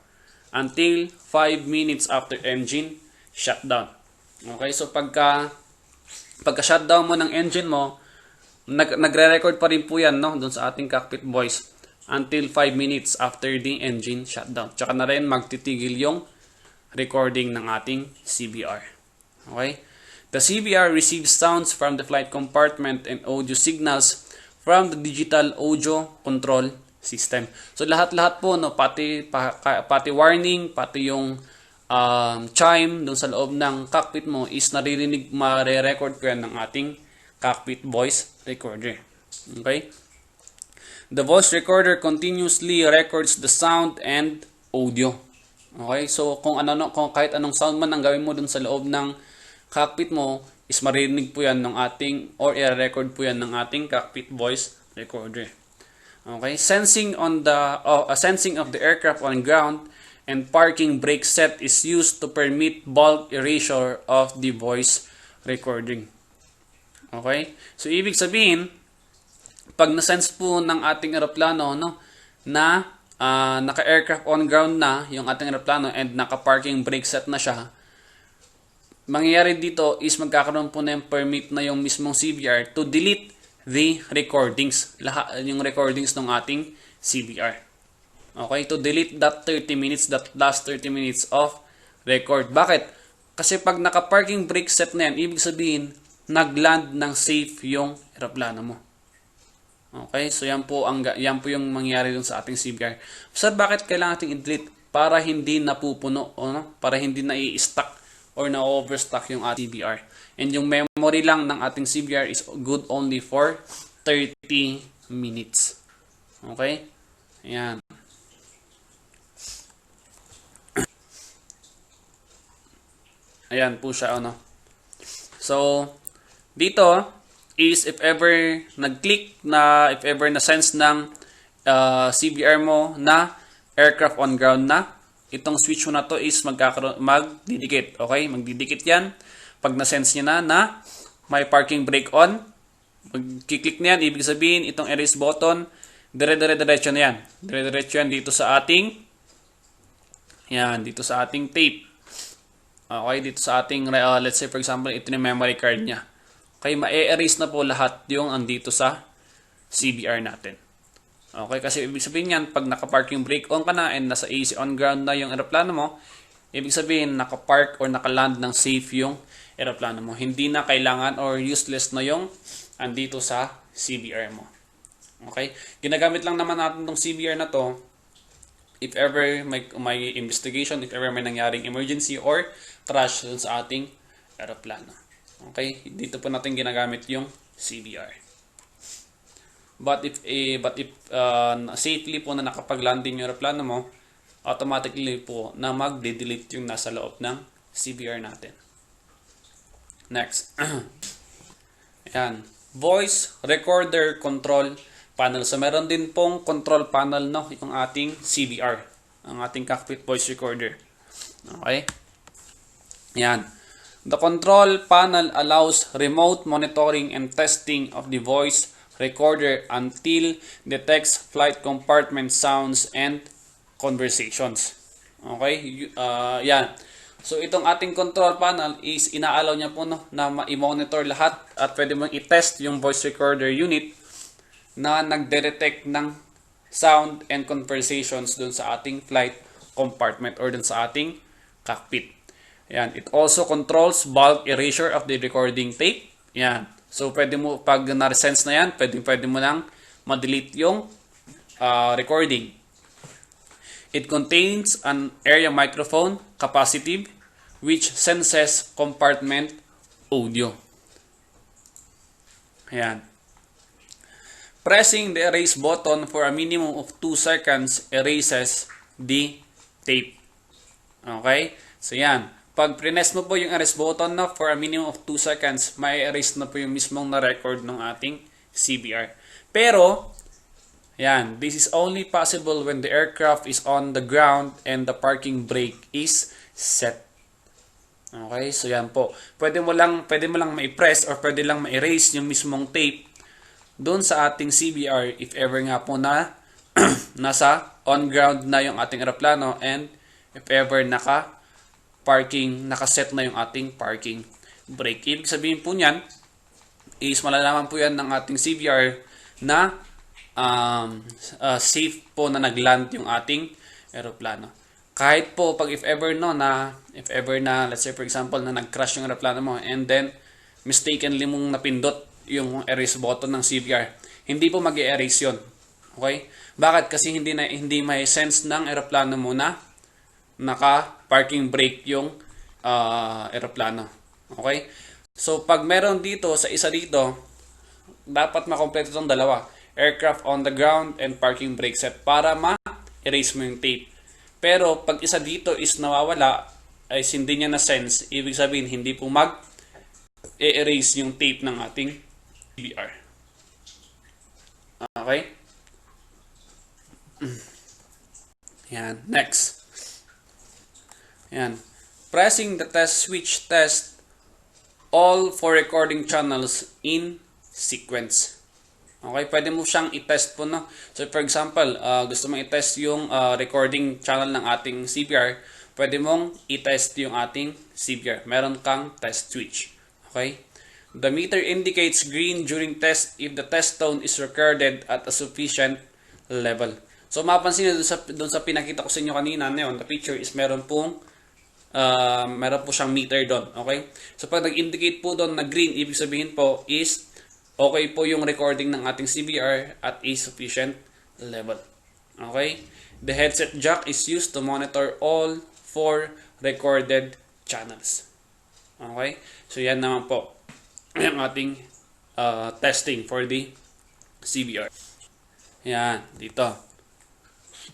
Until 5 minutes after engine shutdown. Okay, so pagka-shutdown mo ng engine mo, nagre-record pa rin po yan, no, dun sa ating cockpit voice until 5 minutes after the engine shutdown. Tsaka na rin magtitigil yung recording ng ating CVR. Okay? The CVR receives sounds from the flight compartment and audio signals from the digital audio control system. So lahat-lahat po, no, pati warning, pati yung chime dun sa loob ng cockpit mo is naririnig, mare-record ko yan ng ating cockpit voice recorder. Okay? The voice recorder continuously records the sound and audio. Okay? So kung kahit anong sound man ang gawin mo dun sa loob ng cockpit mo, is maririnig po yan ng ating or i-record po yan ng ating cockpit voice recorder. Okay? Sensing of the aircraft on ground and parking brake set is used to permit bulk erasure of the voice recording. Okay? So, ibig sabihin, pag na-sense po ng ating aeroplano, no, na naka-aircraft on ground na yung ating aeroplano and naka-parking brake set na siya, mangyayari dito is magkakaroon po na yung permit na yung mismong CVR to delete the recordings. Yung recordings ng ating CVR. Okay? To delete that last 30 minutes of record. Bakit? Kasi pag naka-parking brake set na yan, ibig sabihin, nag-land ng safe yung aeroplano mo. Okay? So, yan po yung mangyayari dun sa ating CVR. So, bakit kailangan natin i-delete? para hindi napupuno o para hindi na i-stuck or na-overstock yung ating CBR. And yung memory lang ng ating CBR is good only for 30 minutes. Okay? Ayan. Ayan po siya, So, dito is if ever nag-click na, if ever na-sense ng CBR mo na aircraft on ground na, itong switch mo na to is magdidikit. Okay? Magdidikit yan. Pag na-sense niya na may parking brake on, mag-click na yan. Ibig sabihin, itong erase button, dire-diretso na yan. Dire-diretso yan dito sa ating tape. Okay, dito sa ating, let's say for example, ito yung memory card niya. Okay, ma-erase na po lahat yung andito sa CBR natin. Okay, kasi ibig sabihin yan, pag naka-parking brake on ka na and nasa AC on ground na yung aeroplano mo, ibig sabihin naka-park or naka-land ng safe yung aeroplano mo. Hindi na kailangan or useless na yung andito sa CBR mo. Okay? Ginagamit lang naman natin tong CBR na to if ever may investigation, if ever may nangyaring emergency or crash dun sa ating aeroplano. Okay? Dito po natin ginagamit yung CBR. But if safely po na nakapag-landing yung aeroplano mo, automatically po na mag-delete yung nasa loob ng CBR natin. Next. Ayan. Voice Recorder Control Panel. So, meron din pong control panel, yung ating CBR. Ang ating cockpit voice recorder. Okay? Ayan. The control panel allows remote monitoring and testing of the voice recorder until detects flight compartment sounds and conversations. Okay? Yan. So, itong ating control panel is inaalaw niya po na ma-monitor lahat at pwede mong i-test yung voice recorder unit na nagde-detect ng sound and conversations dun sa ating flight compartment or dun sa ating cockpit. Yan. It also controls bulk erasure of the recording tape. Yan. So, pwede mo, pag na-sense na yan, pwede mo nang ma-delete yung recording. It contains an area microphone capacitive which senses compartment audio. Ayan. Pressing the erase button for a minimum of 2 seconds erases the tape. Okay? So yan. Pag press mo po yung erase button for a minimum of 2 seconds, may erase na po yung mismong na-record ng ating CBR. Pero, yan, this is only possible when the aircraft is on the ground and the parking brake is set. Okay, so yan po. Pwede mo lang ma-press or pwede lang ma-erase yung mismong tape doon sa ating CBR if ever nga po na nasa on ground na yung ating eroplano and if ever nakaset na yung ating parking brake. Ibig sabihin po niyan is malalaman po yan ng ating CBR na safe po na nagland yung ating eroplano. Kahit po pag if ever na let's say for example na nag-crash yung eroplano mo and then mistakenly mong napindot yung erase button ng CBR, hindi po mag-erase yun. Okay? Bakit? Kasi hindi may sense ng eroplano mo na naka-parking brake yung eroplano. Okay? So pag meron dito sa isa dito, dapat makompleto itong dalawa. Aircraft on the ground and parking brake set para ma-erase mo yung tape. Pero pag isa dito is nawawala, ay hindi niya na sense, ibig sabihin hindi po mag-erase yung tape ng ating CBR. Okay? Yan. Next. Yan. Pressing the test switch test all for recording channels in sequence. Okay, pwede mo siyang i-test po, no? So, for example, gusto mong i-test yung recording channel ng ating CBR, pwede mong i-test yung ating CBR. Meron kang test switch. Okay? The meter indicates green during test if the test tone is recorded at a sufficient level. So, mapansin nyo dun sa pinakita ko sa inyo kanina, the picture is meron po siyang meter doon. Okay? So, pag nag-indicate po doon na green, ibig sabihin po is okay po yung recording ng ating CBR at a sufficient level. Okay? The headset jack is used to monitor all 4 recorded channels. Okay? So, yan naman po yung ating testing for the CBR. Yan, dito.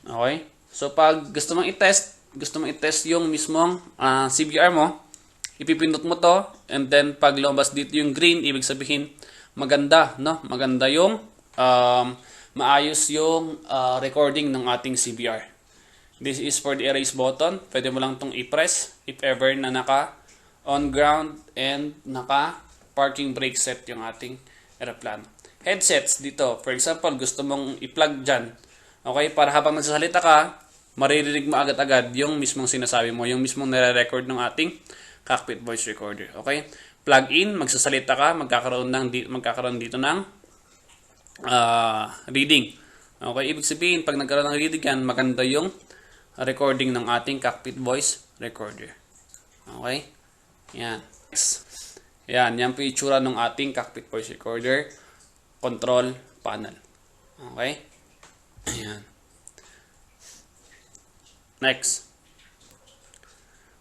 Okay? So, pag gusto mong i-test yung mismong CBR mo, ipipindot mo to, and then pag lumabas dito yung green, ibig sabihin maganda, no? Maganda yung maayos yung recording ng ating CBR. This is for the erase button. Pwede mo lang itong i-press if ever na naka on ground and naka parking brake set yung ating aeroplano. Headsets dito, for example, gusto mong i-plug dyan. Okay, para habang nagsasalita ka, maririnig mo agad-agad yung mismong sinasabi mo, yung mismong nire-record ng ating cockpit voice recorder. Okay? Plug in, magsasalita ka, magkakaroon dito ng reading. Okay, ibig sabihin, pag nagkaroon ng reading yan, maganda yung recording ng ating cockpit voice recorder. Okay? Yan. Yan po yung itsura ng ating cockpit voice recorder control panel. Okay? Ayan. Next.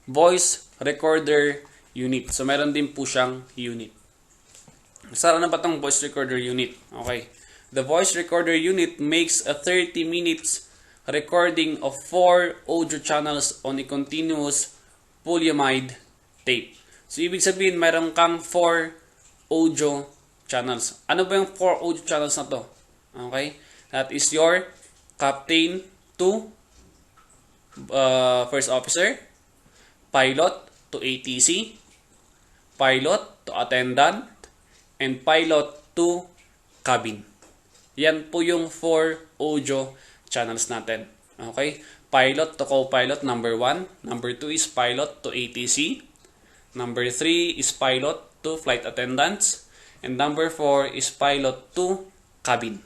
Voice recorder unit. So, meron din po siyang unit. Saan na ba itong voice recorder unit? Okay. The voice recorder unit makes a 30 minutes recording of 4 audio channels on a continuous polyamide tape. So, ibig sabihin, mayroon kang 4 audio channels. Ano ba yung 4 audio channels na to? Okay? That is your captain to first officer, pilot to ATC, pilot to attendant, and pilot to cabin. Yan po yung 4 audio channels natin. Okay? Pilot to co-pilot, number 1. Number 2 is pilot to ATC. Number 3 is pilot to flight attendants. And number 4 is pilot to cabin.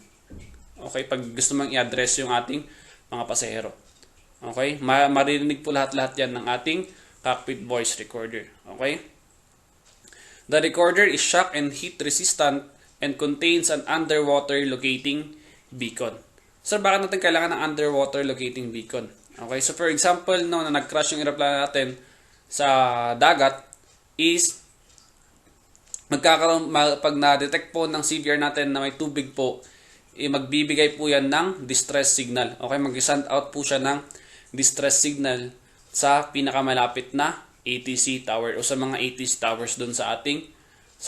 Okay? Pag gusto mong i-address yung ating mga pasahero. Okay? Maririnig po lahat-lahat yan ng ating cockpit voice recorder. Okay? The recorder is shock and heat resistant and contains an underwater locating beacon. So, bakit natin kailangan ng underwater locating beacon? Okay, so for example, no, na nag-crash yung aeroplano natin sa dagat is pag na-detect po ng CBR natin na may tubig po, magbibigay po yan ng distress signal. Okay, mag-send out po siya ng distress signal sa pinakamalapit na ATC tower o sa mga ATC towers doon sa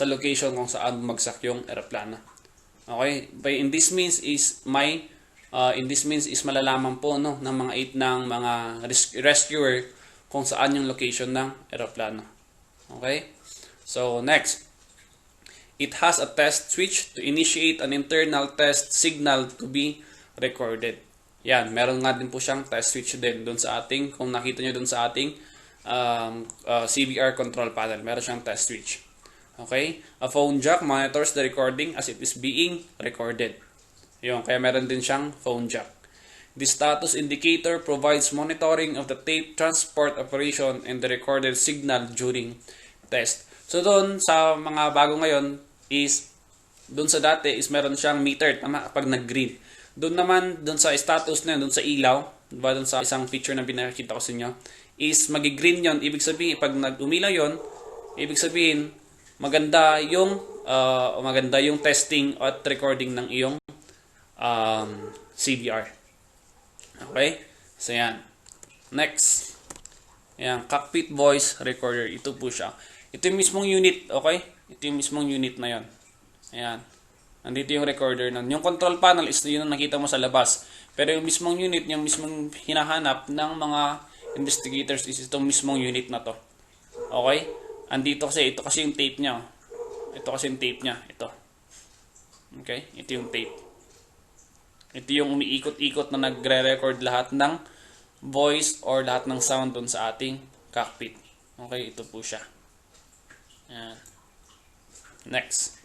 location kung saan bumagsak yung aeroplano. Okay, in this means is malalaman po no ng mga rescuer kung saan yung location ng aeroplano. Okay? So next, it has a test switch to initiate an internal test signal to be recorded. Yan, meron nga din po siyang test switch din doon sa ating, kung nakita nyo doon sa ating CBR control panel, meron siyang test switch. Okay? A phone jack monitors the recording as it is being recorded. Yun, kaya meron din siyang phone jack. The status indicator provides monitoring of the tape transport operation and the recorded signal during test. So doon sa mga bago ngayon is, doon sa dati is meron siyang meter, tama, pag nag-green. Doon naman, doon sa status na yun, doon sa ilaw, diba, doon sa isang picture na pinakita ko sa inyo, is magi-green yon. Ibig sabihin, pag nag-umilaw yon, ibig sabihin, maganda yung testing at recording ng iyong CBR. Okay? So, yan. Next. Yan. Cockpit voice recorder. Ito po siya. Ito yung mismong unit. Okay? Ito yung mismong unit na yon. Ayan. Nandito yung recorder nun. Yung control panel is yun ang nakita mo sa labas. Pero yung mismong unit, yung mismong hinahanap ng mga investigators is itong mismong unit na to. Okay? Andito kasi, ito kasi yung tape niya. Ito kasi yung tape niya. Ito. Okay? Ito yung tape. Ito yung umiikot-ikot na nagre-record lahat ng voice or lahat ng sound dun sa ating cockpit. Okay? Ito po siya. Ayan. Next.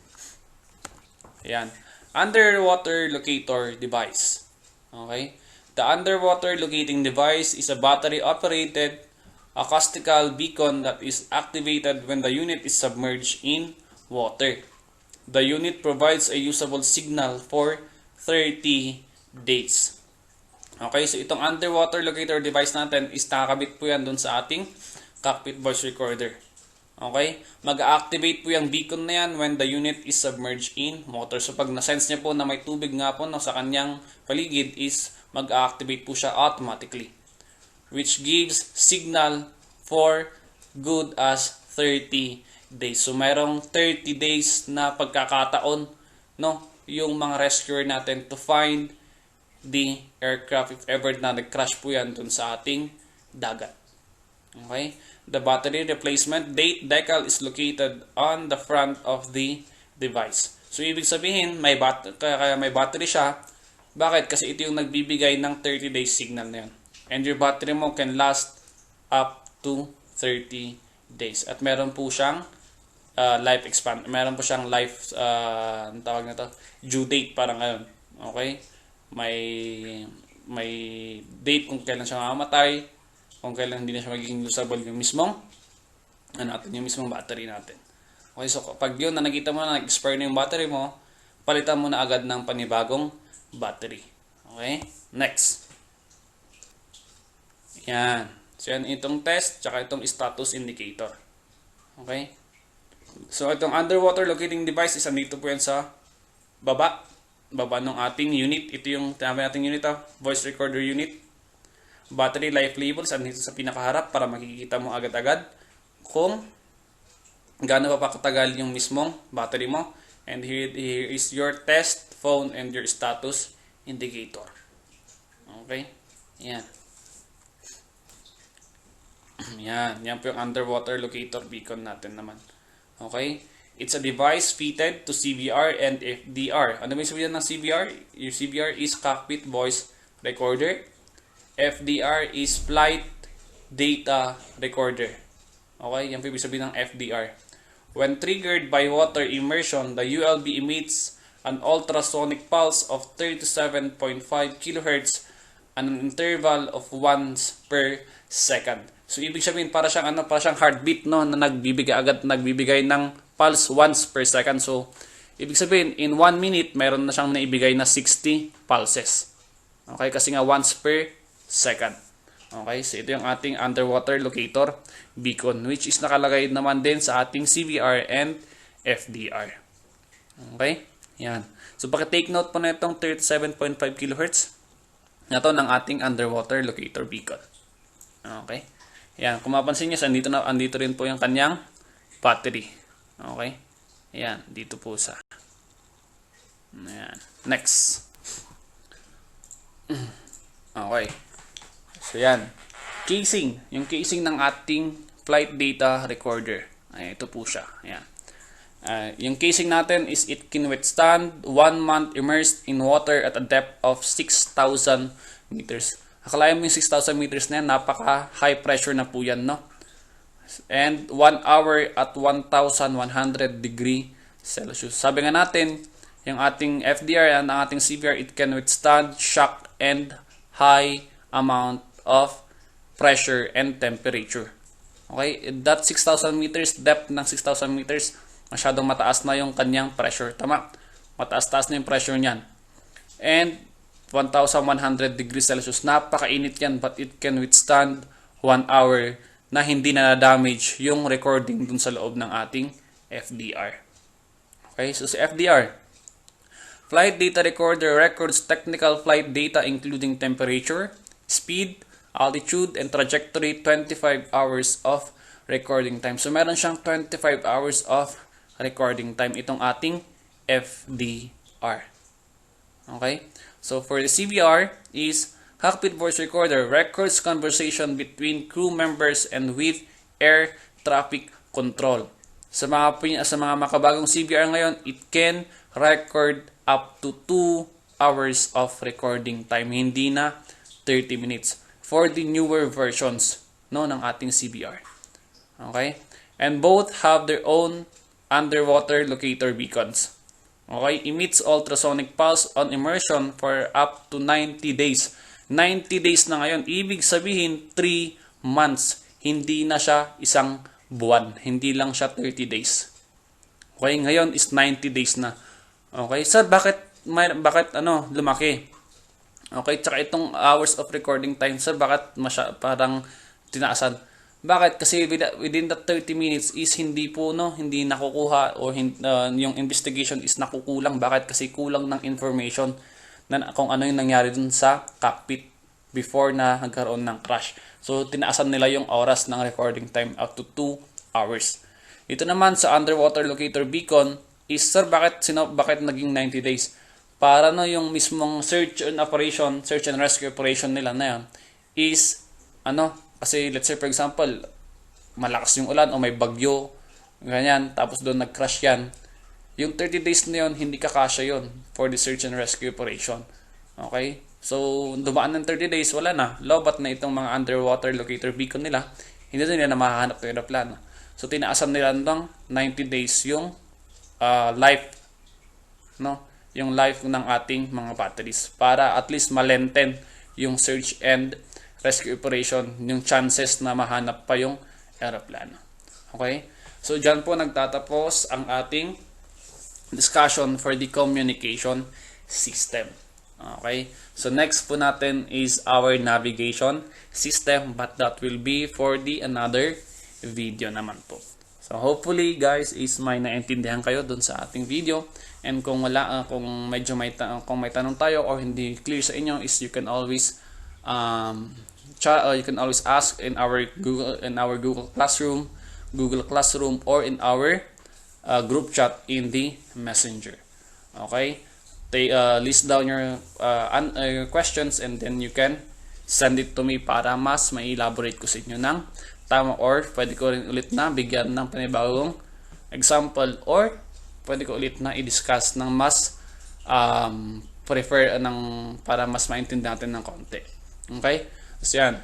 Ayan. Underwater locator device. Okay? The underwater locating device is a battery-operated acoustical beacon that is activated when the unit is submerged in water. The unit provides a usable signal for 30 days. Okay, so itong underwater locator device natin is nakakabit po yan dun sa ating cockpit voice recorder. Okay? Mag-activate po yung beacon na yan when the unit is submerged in water. So pag na-sense niya po na may tubig nga po no, sa kanyang paligid is mag-activate po siya automatically. Which gives signal for good as 30 days. So mayroong 30 days na pagkakataon no, yung mga rescuer natin to find the aircraft if ever na nag-crash po yan dun sa ating dagat. Okay? The battery replacement date decal is located on the front of the device. So, ibig sabihin, kaya may battery siya. Bakit? Kasi ito yung nagbibigay ng 30 days signal na yun. And your battery mo can last up to 30 days. At meron po siyang meron po siyang ang tawag na to, due date parang ngayon. Okay? May date kung kailan siya mamamatay, kung kailan hindi na siya magiging usable yung mismong battery natin. Okay, so pag yun na nakita mo na nag-expire na yung battery mo, palitan mo na agad ng panibagong battery. Okay? Next. Yan. So yan itong test, tsaka itong status indicator. Okay? So itong underwater locating device is andito po yan sa baba ng ating unit. Ito yung tinawag nating unit, voice recorder unit. Battery life labels andito sa pinakaharap para makikita mo agad-agad kung gaano pa katagal yung mismong battery mo. And here is your test phone and your status indicator. Okay? Yan. Yan po yung underwater locator beacon natin naman. Okay? It's a device fitted to CVR and FDR. Ano ba yung sabihin ng CVR? Yung CVR is cockpit voice recorder. FDR is flight data recorder. Okay? Yan po yung sabihin ng FDR. When triggered by water immersion, the ULB emits an ultrasonic pulse of 37.5 kHz at an interval of once per second. So, ibig sabihin, para siyang heartbeat, no, na nagbibigay ng pulse once per second. So, ibig sabihin, in 1 minute, meron na siyang naibigay na 60 pulses. Okay, kasi nga once per second. Okay, so ito yung ating underwater locator beacon, which is nakalagay naman din sa ating CVR and FDR. Okay, yan. So, pakitake note po na itong 37.5 kHz na to ng ating underwater locator beacon. Okay. Yan, kung mapansin nyo, andito rin po yung kanyang battery. Okay? Yan, dito po sa. Yan. Next. Okay. So, yan. Casing. Yung casing ng ating flight data recorder. Ay, ito po siya. Yan. Yung casing natin is it can withstand 1 month immersed in water at a depth of 6,000 meters. Akalain mo yung 6,000 meters na yan, napaka high pressure na po yan, no? And 1 hour at 1,100 degree Celsius. Sabi nga natin, yung ating FDR and ang ating CVR, it can withstand shock and high amount of pressure and temperature. Okay? That 6,000 meters, depth ng 6,000 meters, masyadong mataas na yung kanyang pressure. Tama? Mataas-taas na yung pressure niyan. And 1,100 degrees Celsius. Napakainit yan, but it can withstand 1 hour na hindi na damage yung recording dun sa loob ng ating FDR. Okay, so sa FDR, flight data recorder records technical flight data including temperature, speed, altitude, and trajectory, 25 hours of recording time. So meron siyang 25 hours of recording time itong ating FDR. Okay? So for the CVR is cockpit voice recorder records conversation between crew members and with air traffic control. Sa mga makabagong CVR ngayon, it can record up to 2 hours of recording time, hindi na 30 minutes for the newer versions, no, ng ating CVR. Okay? And both have their own underwater locator beacons. Okay, emits ultrasonic pulse on immersion for up to 90 days. 90 days na ngayon, ibig sabihin 3 months. Hindi na siya isang buwan. Hindi lang siya 30 days. Okay, ngayon is 90 days na. Okay, sir, bakit lumaki? Okay, tsaka itong hours of recording time, sir, bakit parang tinaasan? Bakit? Kasi within the 30 minutes is hindi po, no, hindi nakukuha or yung investigation is nakukulang. Bakit? Kasi kulang ng information na kung ano yung nangyari dun sa cockpit before na nagkaroon ng crash. So, tinaasan nila yung oras ng recording time up to 2 hours. Ito naman sa underwater locator beacon is, sir, bakit naging 90 days? Para no yung mismong search and rescue operation nila na yan is kasi let's say for example malakas yung ulan o may bagyo ganyan tapos doon nag-crash yan, yung 30 days na yun hindi kakasya yun for the search and rescue operation. Okay, so dumaan ng 30 days wala na, lobat na itong mga underwater locator beacon nila, hindi na nila mahahanap ng aeroplano. So tinaasan nila ng 90 days yung yung life ng ating mga batteries para at least malenten yung search and rescue operation, yung chances na mahanap pa yung aeroplano. Okay? So, dyan po nagtatapos ang ating discussion for the communication system. Okay? So, next po natin is our navigation system, but that will be for the another video naman po. So, hopefully, guys, is may naintindihan kayo dun sa ating video. And kung wala, kung medyo kung may tanong tayo or hindi clear sa inyo, is you can always ask in our Google Classroom or in our group chat in the Messenger. Okay? List down your questions and then you can send it to me para mas ma-elaborate ko sa inyo ng tama, or pwede ko rin ulit na bigyan ng panibagong example, or pwede ko ulit na i-discuss ng mas para mas maintindihan natin ng konti. Okay? So yan.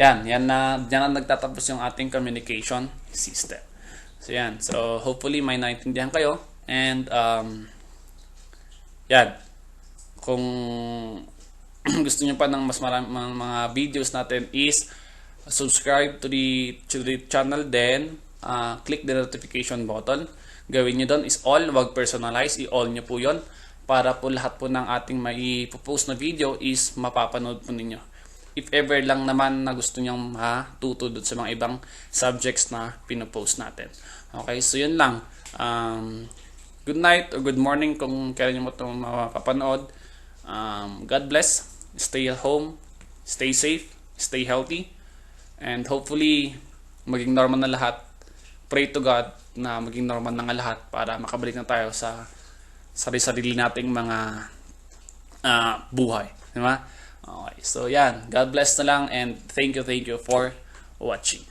Yan na nagtatapos yung ating communication system. So yan. So hopefully may naintindihan kayo, and yan. Kung gusto niyo pa ng mas maraming mga videos natin is subscribe to the channel, then click the notification button. Gawin nyo doon is all, wag personalize, i-all nyo po yon para po lahat po ng ating mai-post na video is mapapanood po ninyo. If ever lang naman na gusto nyo matuto doon sa mga ibang subjects na pinopost natin. Okay, so yun lang. Good night or good morning kung kailan nyo mo itong mapapanood. God bless. Stay at home. Stay safe. Stay healthy. And hopefully, maging normal na lahat. Pray to God na maging normal na nga lahat para makabalik na tayo sa sarili-sarili nating mga buhay. Diba? Okay, so yan. God bless na lang, and thank you for watching.